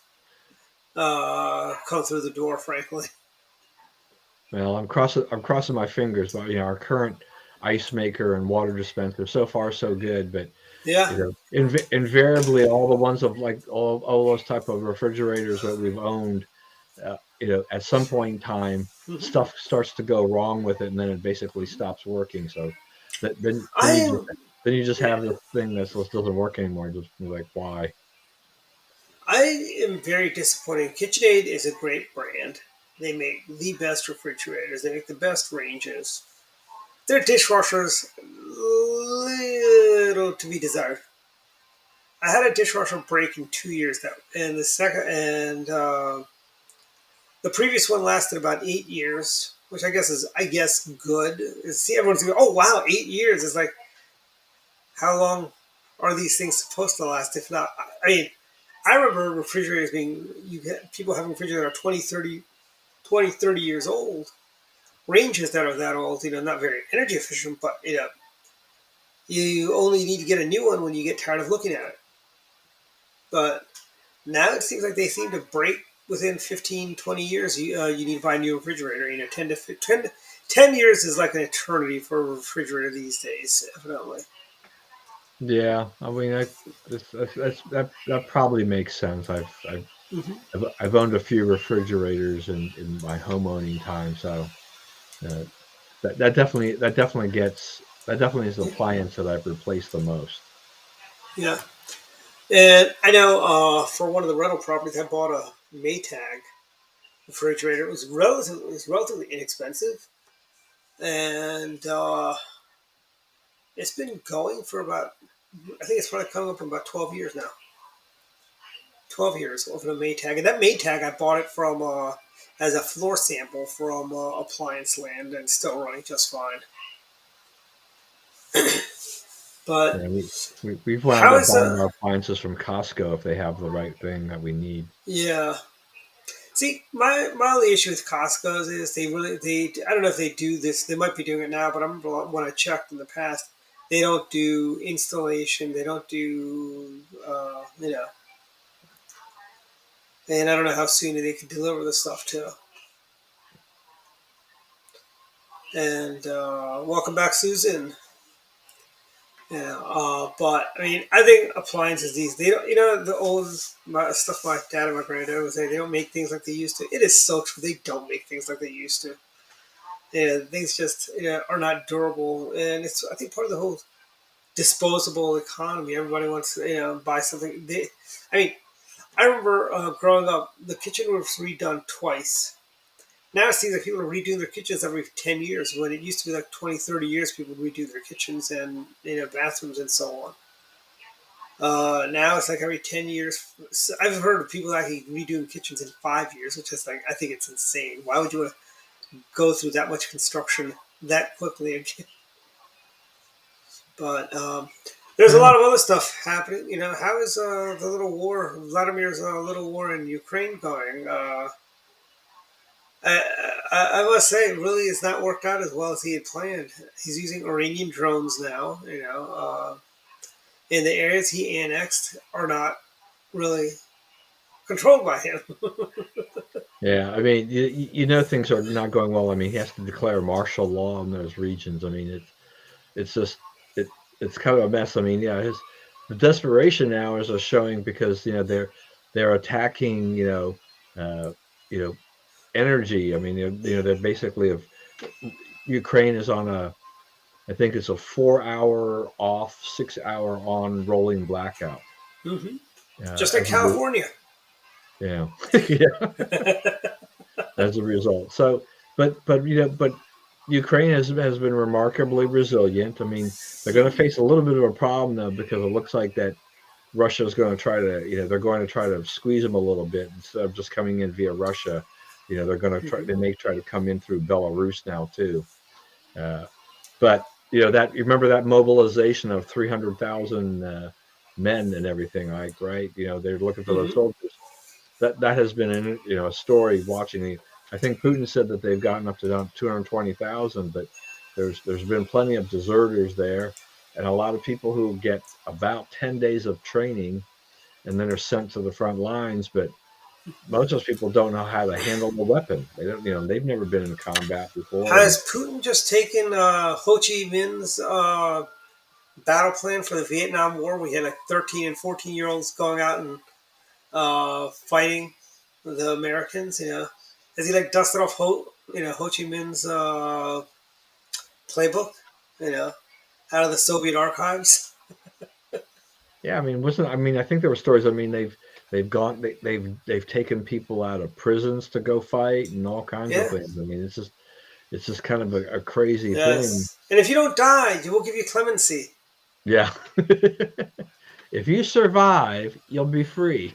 come through the door, frankly. Well, I'm crossing my fingers, but our current ice maker and water dispenser so far so good, but Yeah. invariably all the ones of like all those type of refrigerators that we've owned, at some point in time, Hmm. stuff starts to go wrong with it, and then it basically stops working. So then I you just am. then you just Yeah. have this thing that just doesn't work anymore. Just you're like, why? I am very disappointed. KitchenAid is a great brand. They make the best refrigerators. They make the best ranges. Their dishwashers, little to be desired. I had a dishwasher break in 2 years now, and the previous one lasted about 8 years, which I guess good. See, everyone's going, "Oh wow, 8 years!" It's like, how long are these things supposed to last? If not, I mean, I remember refrigerators being you get people having refrigerators that are 20, 30 years old. Ranges that are that old, not very energy efficient, but you only need to get a new one when you get tired of looking at it. But now it seems like they seem to break within 15, 20 years. You need to buy a new refrigerator. 10 years is like an eternity for a refrigerator these days, evidently. Yeah, I mean, that probably makes sense. Hmm. I've owned a few refrigerators in my home owning time, so uh, that definitely is the appliance that I've replaced the most. Yeah. And I know for one of the rental properties, I bought a Maytag refrigerator. It was relatively inexpensive, and it's been going for about. I think it's probably coming up in about 12 years now. 12 years of a Maytag, and that Maytag I bought it from as a floor sample from Appliance Land, and still running just fine. But Yeah, we've wound how up is buying our appliances from Costco if they have the right thing that we need. yeah? See, my only issue with Costco's is they I don't know if they do this. They might be doing it now, but I remember when I checked in the past, they don't do installation. They don't do and I don't know how soon they could deliver the stuff too. And welcome back, Susan. Yeah, but I mean, I think appliances these they don't the old stuff my dad and my granddad would say they don't make things like they used to. It is so true. They don't make things like they used to. Yeah, things just are not durable, and it's I think part of the whole disposable economy. Everybody wants to buy something. I mean, I remember growing up, the kitchen was redone twice. Now it seems like people are redoing their kitchens every 10 years, when it used to be like 20, 30 years people would redo their kitchens and bathrooms and so on. Now it's like every 10 years. I've heard of people actually redoing kitchens in 5 years, which is like, I think it's insane. Why would you want to go through that much construction that quickly again? But there's a Well, lot of other stuff happening. How is Vladimir's little war in Ukraine going? I, I must say, it really has not worked out as well as he had planned. He's using Iranian drones now. And the areas he annexed are not really controlled by him. Yeah, I mean, you know things are not going well. I mean, he has to declare martial law in those regions. I mean, it's just it it's kind of a mess. I mean, yeah, his the desperation hours are showing because they're attacking uh, you know energy. I mean, they're basically of Ukraine is on a I think it's a 4 hour off, 6 hour on rolling blackout. Hmm. Just like As a California. yeah, yeah, as a result. So, but Ukraine has been remarkably resilient. I mean, they're going to face a little bit of a problem though because it looks like that Russia is going to try to they're going to try to squeeze them a little bit instead of just coming in via Russia. They're going to try. Hmm. They may try to come in through Belarus now too. Uh, but that you remember that mobilization of 300,000 men and everything, like right? They're looking for those Hmm. soldiers. That has been a story watching the. I think Putin said that they've gotten up to 220,000, but there's been plenty of deserters there, and a lot of people who get about 10 days of training and then are sent to the front lines. But most of those people don't know how to handle a weapon. They don't, they've never been in combat before, and Has Putin just taken Ho Chi Minh's battle plan for the Vietnam War? We had like 13 and 14-year-olds going out and fighting the Americans. Has he like dusted off Ho Chi Minh's playbook? You know, out of the Soviet archives. yeah, I mean, wasn't I mean, I think there were stories. I mean, they've gone they've taken people out of prisons to go fight and all kinds of Yeah. things. I mean, it's just kind of a crazy thing. Yes. And if you don't die, you will give you clemency. Yeah. If you survive, you'll be free.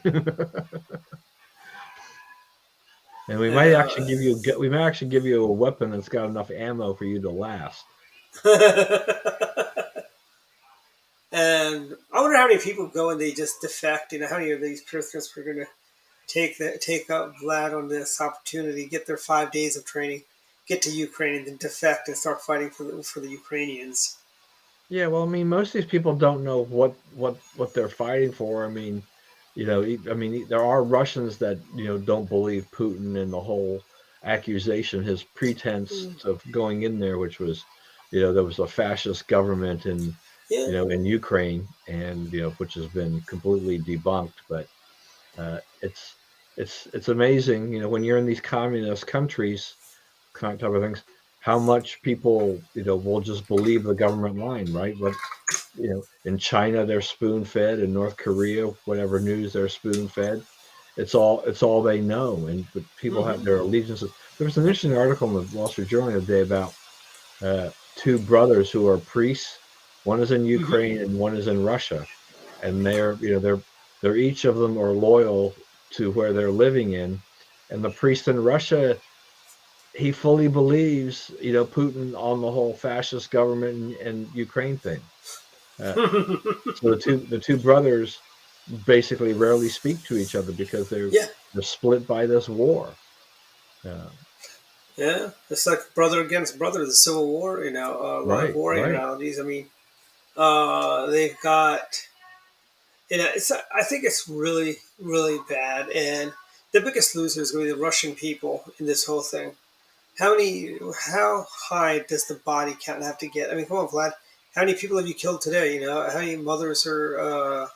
And Uh, we might actually give you a weapon that's got enough ammo for you to last. and I wonder how many people go and they just defect. How many of these prisoners are going to take up Vlad on this opportunity, get their 5 days of training, get to Ukraine, and then defect and start fighting for the Ukrainians. Yeah, well, I mean, most of these people don't know what they're fighting for. I mean, there are Russians that don't believe Putin and the whole accusation, his pretense of going in there, which was, there was a fascist government Yeah. in Ukraine, and which has been completely debunked. But it's amazing, when you're in these communist countries, kind of type of things, how much people will just believe the government line, right? What in China they're spoon fed, in North Korea, whatever news they're spoon fed. It's all they know, and but people have Hmm. their allegiances. There was an interesting article in the Wall Street Journal the other day about two brothers who are priests. One is in Hmm. Ukraine and one is in Russia, and they're each of them are loyal to where they're living in, and the priest in Russia, he fully believes Putin on the whole fascist government and Ukraine thing. Uh, so the two brothers basically rarely speak to each other because Yeah. they're split by this war. Uh, Yeah. It's like brother against brother, the Civil War. A lot of right, war right. analogies. I mean, they've got. I think it's really, really bad, and the biggest loser is going to be the Russian people in this whole thing. How high does the body count have to get? I mean, come on, Vlad. How many people have you killed today? How many mothers are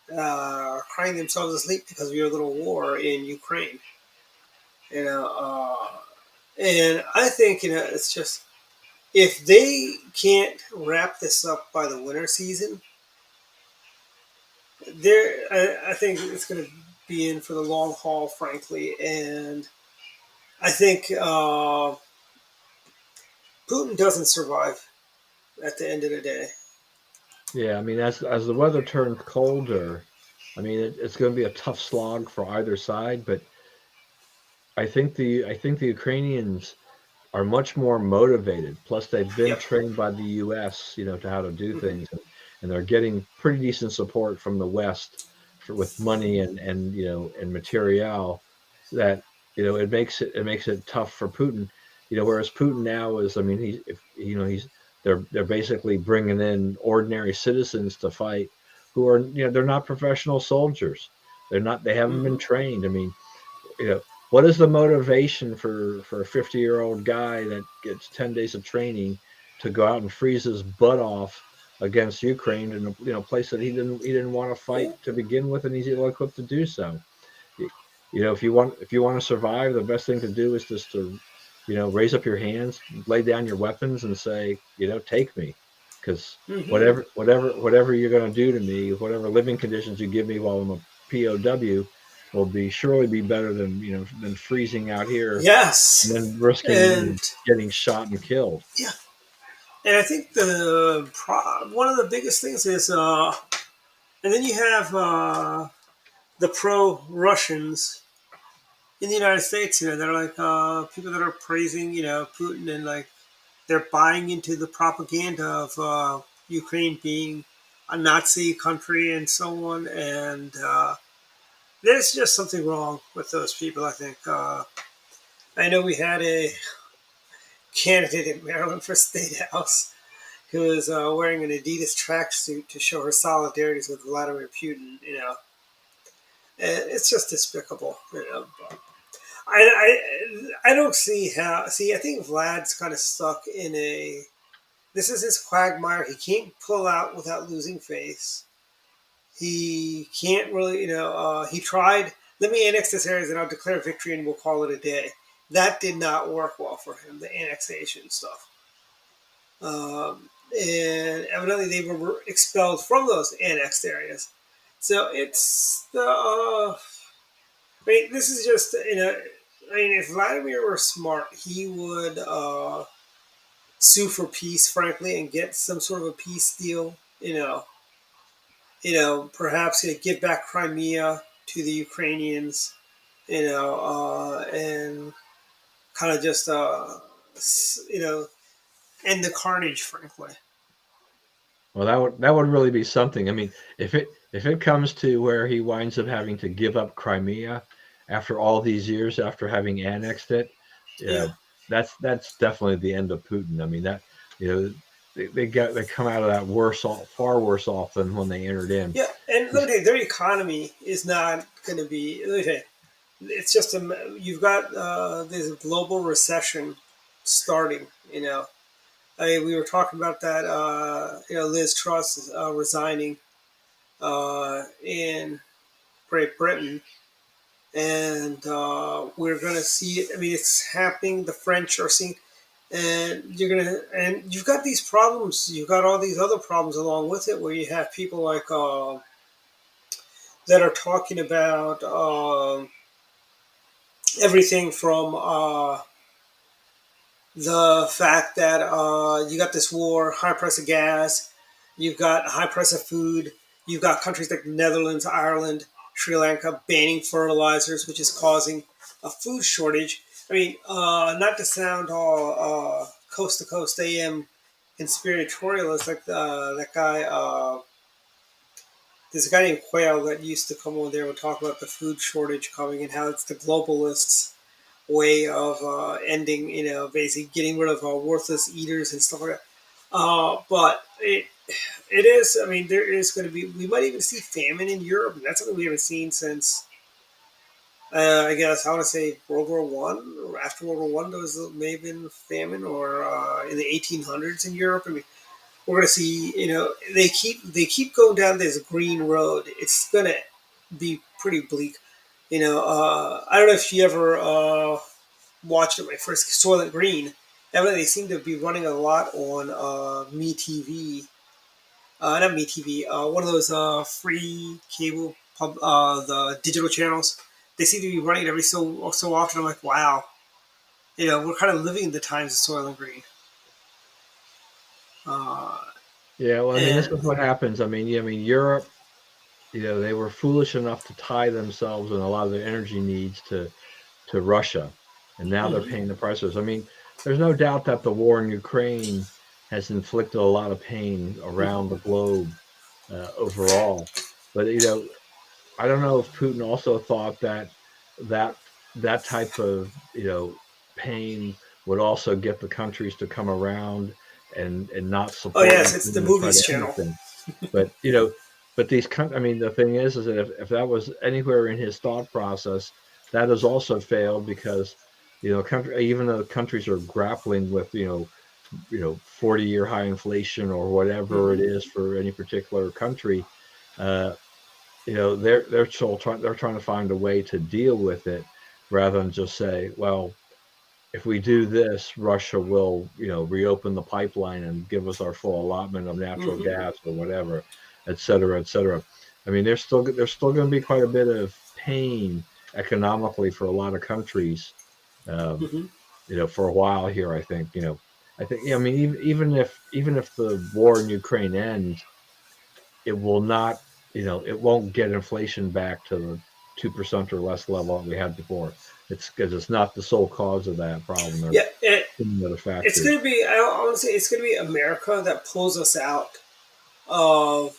crying themselves asleep because of your little war in Ukraine? You know, uh, and I think it's just if they can't wrap this up by the winter season, I think it's going to be in for the long haul, frankly. And I think Putin doesn't survive at the end of the day. Yeah, I mean, as the weather turns colder, I mean, it's going to be a tough slog for either side. But I think the Ukrainians are much more motivated. Plus, they've been Yep. trained by the U.S., to how to do Hmm. things, and they're getting pretty decent support from the West with money and material that. it makes it tough for Putin. Whereas Putin now is, I mean, they're basically bringing in ordinary citizens to fight who are, they're not professional soldiers. They haven't been Hmm. trained. I mean, what is the motivation for a 50-year-old guy that gets 10 days of training to go out and freeze his butt off against Ukraine in a place that he didn't want to fight Yeah. to begin with, and he's ill equipped to do so. If you want to survive, the best thing to do is just to, raise up your hands, lay down your weapons, and say, take me, because Hmm. whatever you're going to do to me, whatever living conditions you give me while I'm a POW, will surely be better than freezing out here and Yes. then risking And getting shot and killed. yeah, and I think one of the biggest things is, and then you have the pro-Russians in the United States here. They're like people that are praising, Putin, and like they're buying into the propaganda of Ukraine being a Nazi country and so on. And there's just something wrong with those people, I think. I know we had a candidate in Maryland for state house who was wearing an Adidas tracksuit to show her solidarity with Vladimir Putin. And it's just despicable. I don't see how. See, I think Vlad's kind of stuck in a. This is his quagmire. He can't pull out without losing face. He can't really, he tried. Let me annex this area, and I'll declare victory, and we'll call it a day. That did not work well for him. The annexation stuff. And evidently they were expelled from those annexed areas. So it's the. I mean, this is just I mean, if Vladimir were smart, he would sue for peace, frankly, and get some sort of a peace deal. Perhaps give back Crimea to the Ukrainians. And kind of just end the carnage, frankly. Well, that would really be something. I mean, if it comes to where he winds up having to give up Crimea after all these years after having annexed it, yeah, Yeah. that's definitely the end of Putin. I mean, that you know they come out of that far worse off than when they entered in. Yeah, and let me tell you, their economy is not going to be. Let me tell you, it's just you've got this global recession starting. I mean, we were talking about that. Liz Truss is resigning in Great Britain, and we're going to see it. I mean, it's happening. The French are seeing, and you've got these problems. You've got all these other problems along with it, where you have people like that are talking about everything from the fact that you got this war, high price of gas, you've got high price of food, you've got countries like the Netherlands, Ireland, Sri Lanka banning fertilizers, which is causing a food shortage. I mean, not to sound all coast to coast AM conspiratorialist like that guy. There's a guy named Quayle that used to come on there and talk about the food shortage coming and how it's the globalists' way of ending, basically getting rid of worthless eaters and stuff like that. But it is. I mean, there is going to be. We might even see famine in Europe, and that's something we haven't seen since. I guess I want to say World War One or after World War One. There was maybe been famine, or in the 1800s in Europe. I mean, we're going to see. They keep going down this green road. It's going to be pretty bleak. I don't know if you ever watched it, my first Soylent Green. Evidently, they seem to be running a lot on Me TV. Not Me TV. One of those free cable the digital channels. They seem to be running it every so often. I'm like, wow. We're kind of living in the times of Soylent Green. Uh, Yeah, well, I mean, this and is what happens. I mean, Europe, they were foolish enough to tie themselves and a lot of their energy needs to Russia, and now they're mhm, paying the prices. I mean, there's no doubt that the war in Ukraine has inflicted a lot of pain around the globe overall. But I don't know if Putin also thought that that type of pain would also get the countries to come around and not Oh support yes, it's anything the and try movies to end the channel. thing. But but I mean, the thing is that if that was anywhere in his thought process, that has also failed because even though countries are grappling with 40-year high inflation or whatever it Hmm. is for any particular country, uh, they're trying to find a way to deal with it rather than just say, well, if we do this, Russia will, reopen the pipeline and give us our full allotment of natural Hmm. gas or whatever, et cetera, et cetera. I mean, there's still going to be quite a bit of pain economically for a lot of countries, um, Hmm. for a while here. I mean, even if the war in Ukraine ends, it will not, it won't get inflation back to the 2% or less level that we had before. It's because it's not the sole cause of that problem. There are Yeah, many other it's factors. going to be. I want to say it's going to be America that of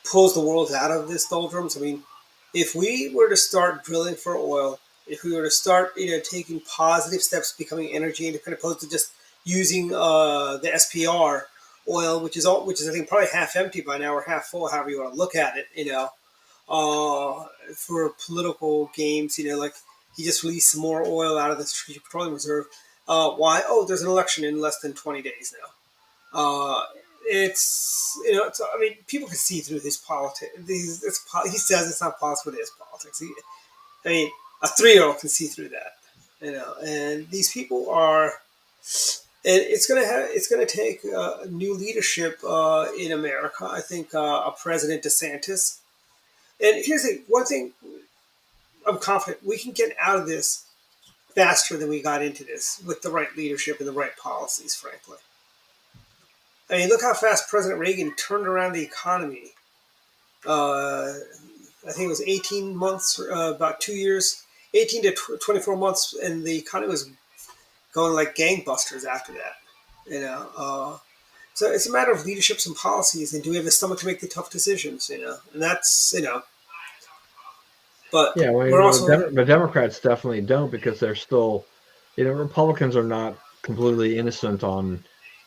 pulls the world out of this doldrums. I mean, if we were to start drilling for oil, if we were to start, taking positive steps, becoming energy independent, opposed to just using the SPR oil, which is I think probably half empty by now or half full, however you want to look at it, for political games, like he just released some more oil out of the Strategic Petroleum Reserve. Why? Oh, there's an election in less than 20 days now. It's I mean, people can see through his politics. He says it's not politics, but it is politics. I mean, a 3-year old can see through that, and these people are. And it's gonna take new leadership in America. I think a President DeSantis. And here's the one thing: I'm confident we can get out of this faster than we got into this with the right leadership and the right policies. Frankly, I mean, look how fast President Reagan turned around the economy. Uh, I think it was 18 months, about 2 years, 18 to 24 months, and the economy was going like gangbusters after that. You know, so it's a matter of leaderships and policies, and do we have the stomach to make the tough decisions? And that's but Yeah, I we're mean, also the Democrats definitely don't because they're still, Republicans are not completely innocent on,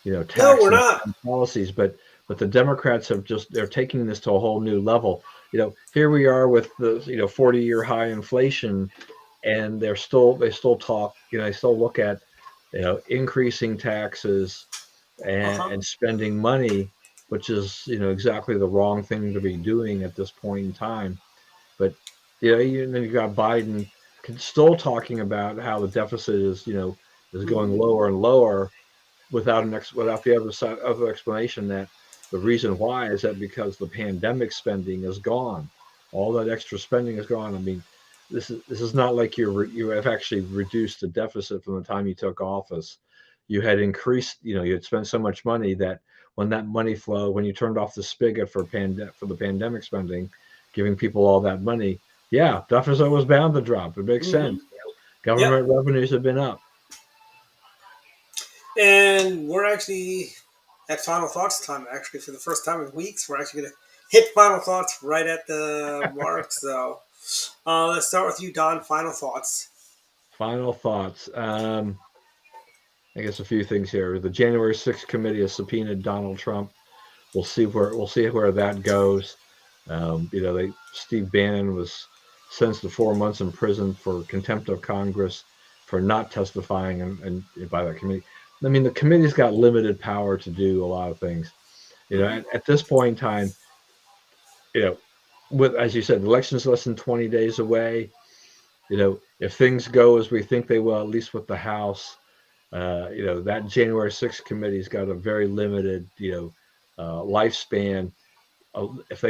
no, we're tax not. and policies, but the Democrats they're taking this to a whole new level. Here we are with the 40-year high inflation, and they still talk, they still look at, increasing taxes Uh and huh. spending money, which is exactly the wrong thing to be doing at this point in time. But and then you got Biden still talking about how the deficit is Hmm. going lower and lower without the other explanation that the reason why is that because the pandemic spending is gone, all that extra spending is gone. I mean, this is not like you have actually reduced the deficit from the time you took office. You had increased, you had spent so much money that when that money flow, when you turned off the spigot for the pandemic spending, giving people all that money, yeah, deficit was bound to drop. It makes Hmm. sense. Yep. Government revenues have been up. And we're actually at final thoughts time. Actually, for the first time in weeks, we're actually going to hit final thoughts right at the mark. So let's start with you, Don. Final thoughts. Final thoughts. I guess a few things here. The January 6th committee has subpoenaed Donald Trump. We'll see where that goes. Steve Bannon was sentenced to 4 months in prison for contempt of Congress for not testifying and by that committee. I mean, the committee's got limited power to do a lot of things. Hmm. At this point in time, you know, with as you said, the election's less than 20 days away. If things go as we think they will, at least with the House, that January 6th committee's got a very limited, lifespan. If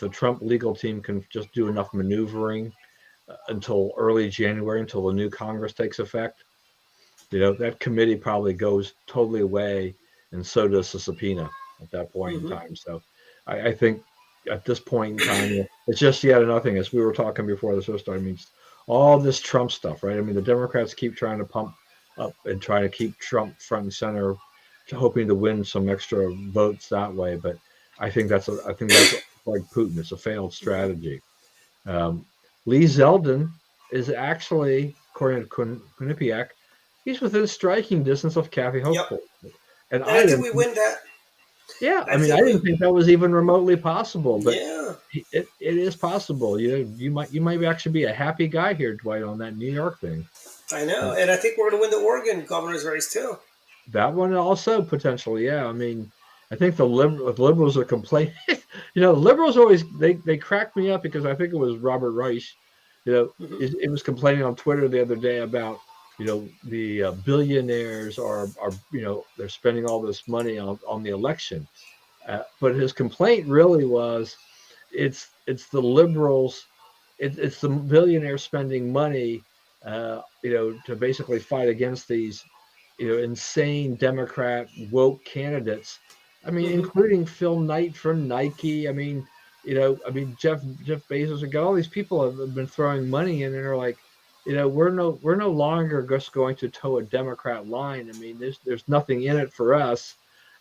the Trump legal team can just do enough maneuvering until early January, until the new Congress takes effect, that committee probably goes totally away, and so does the subpoena at that point in Hmm. time. So I think at this point in time, it's just yet another thing. As we were talking before the show started, I mean, all this Trump stuff, right? I mean, the Democrats keep trying to pump up and try to keep Trump front and center, hoping to win some extra votes that way. But I think that's like Putin. It's a failed strategy. Um, Lee Zeldin is actually, according to Quinnipiac, he's within striking distance of Kathy Yep. Hochul. And And I think we win that. yeah, I I mean, I think didn't think that was even remotely possible, but yeah. it is possible. You might actually be a happy guy here, Dwight, on that New York thing. I know. And I think we're going to win the Oregon governor's race, too. That one also potentially, yeah. I mean, I think the liberals are complaining. Liberals always they crack me up because I think it was Robert Reich. It was complaining on Twitter the other day about the billionaires are they're spending all this money on the election, but his complaint really was it's the liberals, it's the billionaires spending money, to basically fight against these insane Democrat woke candidates. I mean, including Phil Knight from Nike. I mean, Jeff Bezos and all these people have been throwing money in and are like, we're no longer just going to toe a Democrat line. I mean, there's nothing in it for us,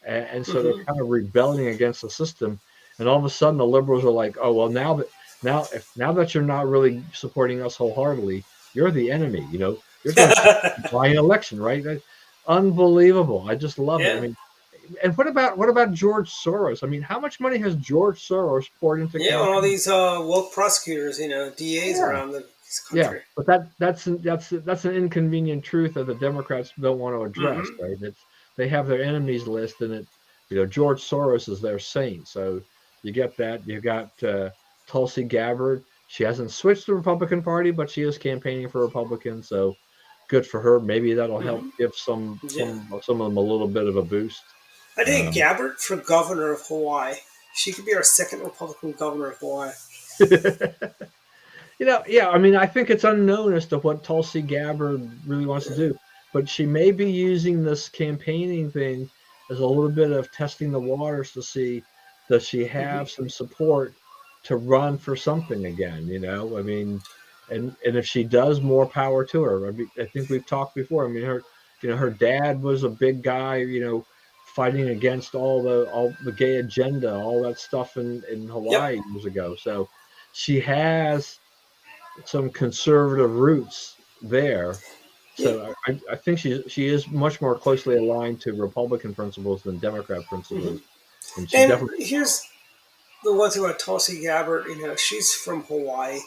and so they're kind of rebelling against the system. And all of a sudden, the liberals are like, oh well, now that you're not really supporting us wholeheartedly, you're the enemy. You're going to buy an election, right? Unbelievable. I just love it. I mean, and what about George Soros? I mean, how much money has George Soros poured into Yeah, campaigns? all these woke prosecutors, DAs around the country. Yeah, but that's an inconvenient truth that the Democrats don't want to address, right? They have their enemies list, and George Soros is their saint. So you get that. You got Tulsi Gabbard. She hasn't switched the Republican Party, but she is campaigning for Republicans. So good for her. Maybe that'll help give some of them a little bit of a boost. I think Gabbard for governor of Hawaii. She could be our second Republican governor of Hawaii. Yeah, I mean, I think it's unknown as to what Tulsi Gabbard really wants to do, but she may be using this campaigning thing as a little bit of testing the waters to see does she have some support to run for something again. I mean, and if she does, more power to her. I mean, I think we've talked before. I mean, her dad was a big guy, fighting against all the gay agenda, all that stuff in Hawaii years ago. So she has some conservative roots there. So I think she is much more closely aligned to Republican principles than Democrat principles. And she definitely. Here's the one thing about Tulsi Gabbard. She's from Hawaii.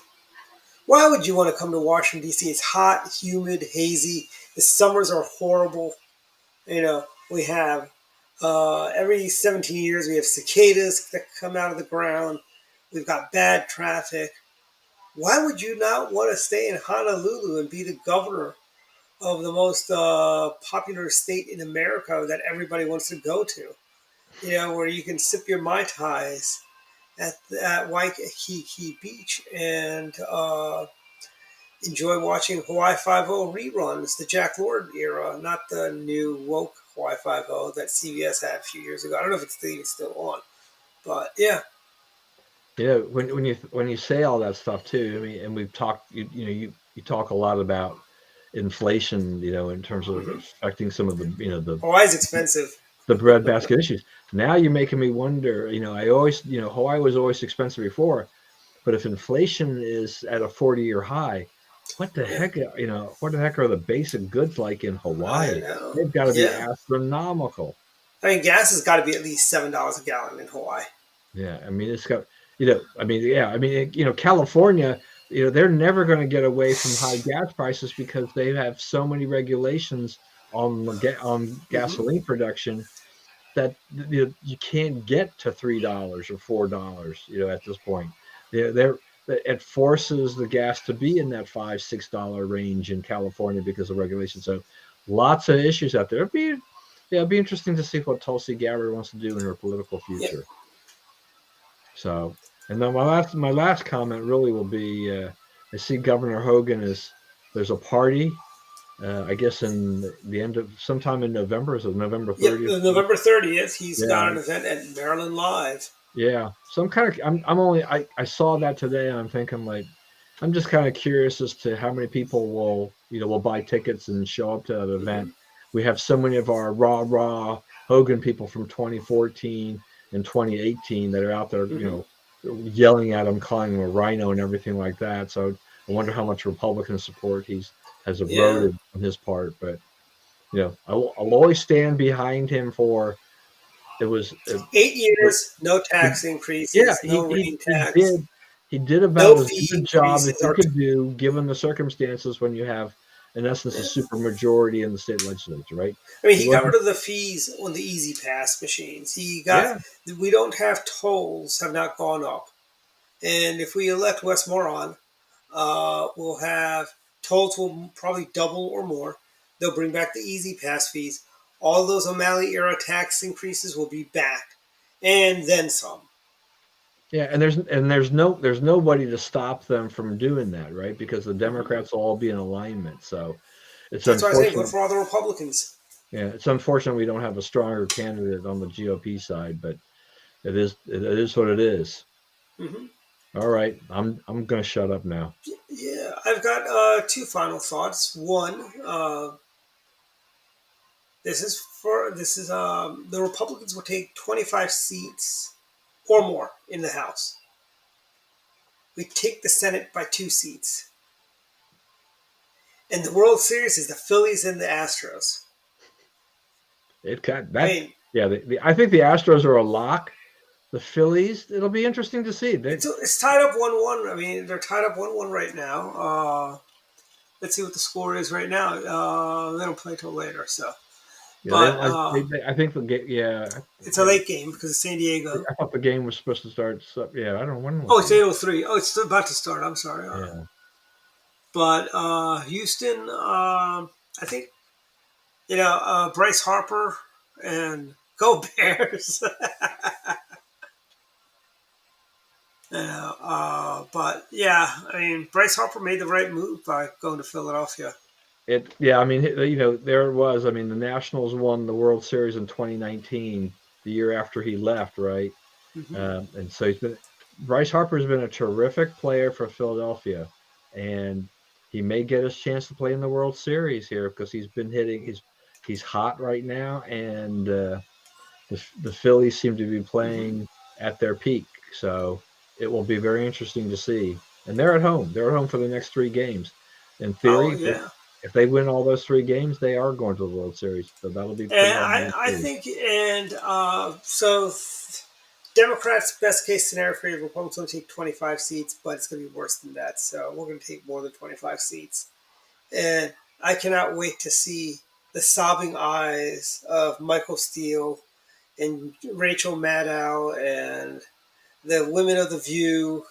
Why would you want to come to Washington, D.C.? It's hot, humid, hazy. The summers are horrible. We have every 17 years we have cicadas that come out of the ground. We've got bad traffic. Why would you not want to stay in Honolulu and be the governor of the most popular state in America that everybody wants to go to? Where you can sip your Mai Tais at Waikiki Beach and enjoy watching Hawaii Five-0 reruns, the Jack Lord era, not the new woke Hawaii Five-0 that CBS had a few years ago. I don't know if it's even still on, but yeah. When you say all that stuff too, I mean, and we've talked, you talk a lot about inflation, in terms of affecting some of the Hawaii's expensive. The breadbasket issues. Now you're making me wonder. I always, Hawaii was always expensive before, but if inflation is at a 40-year high, what the heck? What the heck are the basic goods like in Hawaii? They've got to be astronomical. I mean, gas has got to be at least $7 a gallon in Hawaii. Yeah, I mean, it's got. California. They're never going to get away from high gas prices because they have so many regulations on gasoline production that you can't get to $3 or $4. At this point, it forces the gas to be in that $5-6 range in California because of regulation. So, lots of issues out there. It'd be interesting to see what Tulsi Gabbard wants to do in her political future. Yeah. So, and then my last comment really will be: I see Governor Hogan there's a party. I guess in the end of sometime in November. Is it November 30th? Yeah, November 30th. He's got an event at Maryland Live. Yeah. So I saw that today and I'm thinking I'm just kind of curious as to how many people will buy tickets and show up to that event. We have so many of our raw Hogan people from 2014 and 2018 that are out there, yelling at him, calling him a rhino and everything like that. So I wonder how much Republican support has Yeah. eroded on his part. But I'll always stand behind him for it was 8 years, no he, tax yeah increases, no rain he tax, did no about as fee good a job as increases, he or could do given the circumstances when you have in essence a super majority in the state legislature, right? I mean, He he got wasn't. rid of the fees on the Easy Pass machines. Yeah, We don't have tolls have not gone up. And if we elect Wes Moron, we'll have tolls will probably double or more. They'll bring back the Easy Pass fees. All those O'Malley era tax increases will be back, and then some. yeah, and there's nobody to stop them from doing that, right? Because the Democrats will all be in alignment. So it's That's why I say vote unfortunate. for all the Republicans. Yeah, it's unfortunate we don't have a stronger candidate on the GOP side, but it is what it is. Hmm. All right, I'm gonna shut up now. Yeah, I've got two final thoughts. One, this is the Republicans will take 25 seats or more in the House. We take the Senate by 2 seats. And the World Series is the Phillies and the Astros. It can I that mean, yeah. I think the Astros are a lock. The Phillies, it'll be interesting to see. it's tied up 1-1. I mean, they're tied up 1-1 right now. Let's see what the score is right now. They don't play till later, so. They But don't like. I think the game. it's a late game because it's San Diego. I thought the game was supposed to start. So, yeah, I don't know Oh, what it's the. 8:03. Oh, it's about to start. I'm sorry. Yeah, But Houston, I think Bryce Harper and go Bears. But yeah, I mean Bryce Harper made the right move by going to Philadelphia. I mean, there it was. I mean, the Nationals won the World Series in 2019, the year after he left, right? Hmm. And so Bryce Harper's been a terrific player for Philadelphia, and he may get his chance to play in the World Series here because he's been hitting. He's hot right now, and the Phillies seem to be Hmm. playing at their peak. So it will be very interesting to see. And they're at home. They're at home for the next 3 games. In Oh theory, yeah, if they win all those 3 games, they are going to the World Series. So that'll be pretty and hard to I see. think so. Democrats' best case scenario for you, Republicans will take 25 seats, but it's going to be worse than that. So we're going to take more than 25 seats. And I cannot wait to see the sobbing eyes of Michael Steele and Rachel Maddow and the women of the View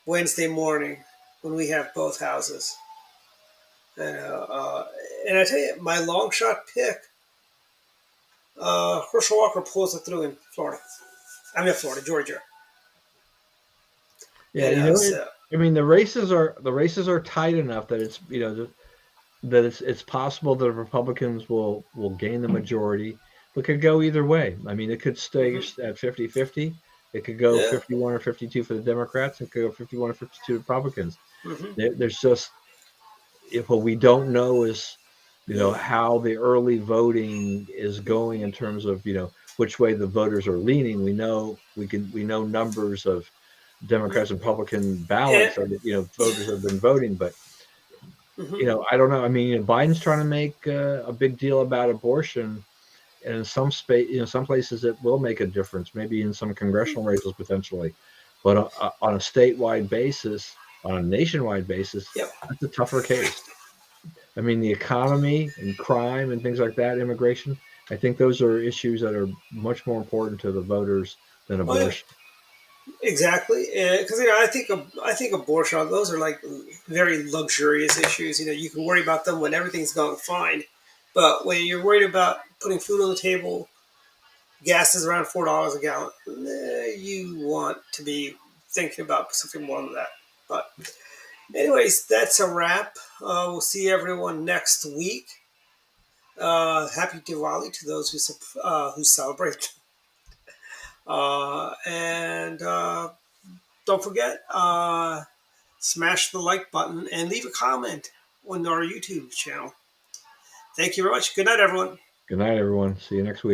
Wednesday morning when we have both houses. And, and I tell you, my long shot pick, Herschel Walker pulls it through in Florida. I'm in Florida, Georgia. Yeah, So I mean, the races are tight enough that that it's possible that Republicans will gain the majority, but could go either way. I mean, it could stay mhm. at 50-50. It could go Yeah. 51 or 52 for the Democrats. It could go 51 or 52 Republicans. Hmm. There's just if what we don't know is Yeah. how the early voting is going in terms of which way the voters are leaning. We know numbers of Yeah. Democrats and Republican And, ballots that voters have been voting, but mhm. I don't know. I mean, Biden's trying to make a big deal about abortion, and in some space, some places it will make a difference. Maybe in some congressional races potentially, but on a statewide basis, on a nationwide basis, Yep. that's a tougher case. I mean, the economy and crime and things like that, immigration. I think those are issues that are much more important to the voters than Oh yeah. abortion. Exactly, because I think abortion those are like very luxurious issues. You can worry about them when everything's going fine, but when you're worried about putting food on the table, gas is around $4 a gallon. You want to be thinking about something more than that. But anyways, that's a wrap. We'll see everyone next week. Happy Diwali to those who celebrate, and don't forget. Smash the like button and leave a comment on our YouTube channel. Thank you very much. Good night, everyone. Good night, everyone. See you next week.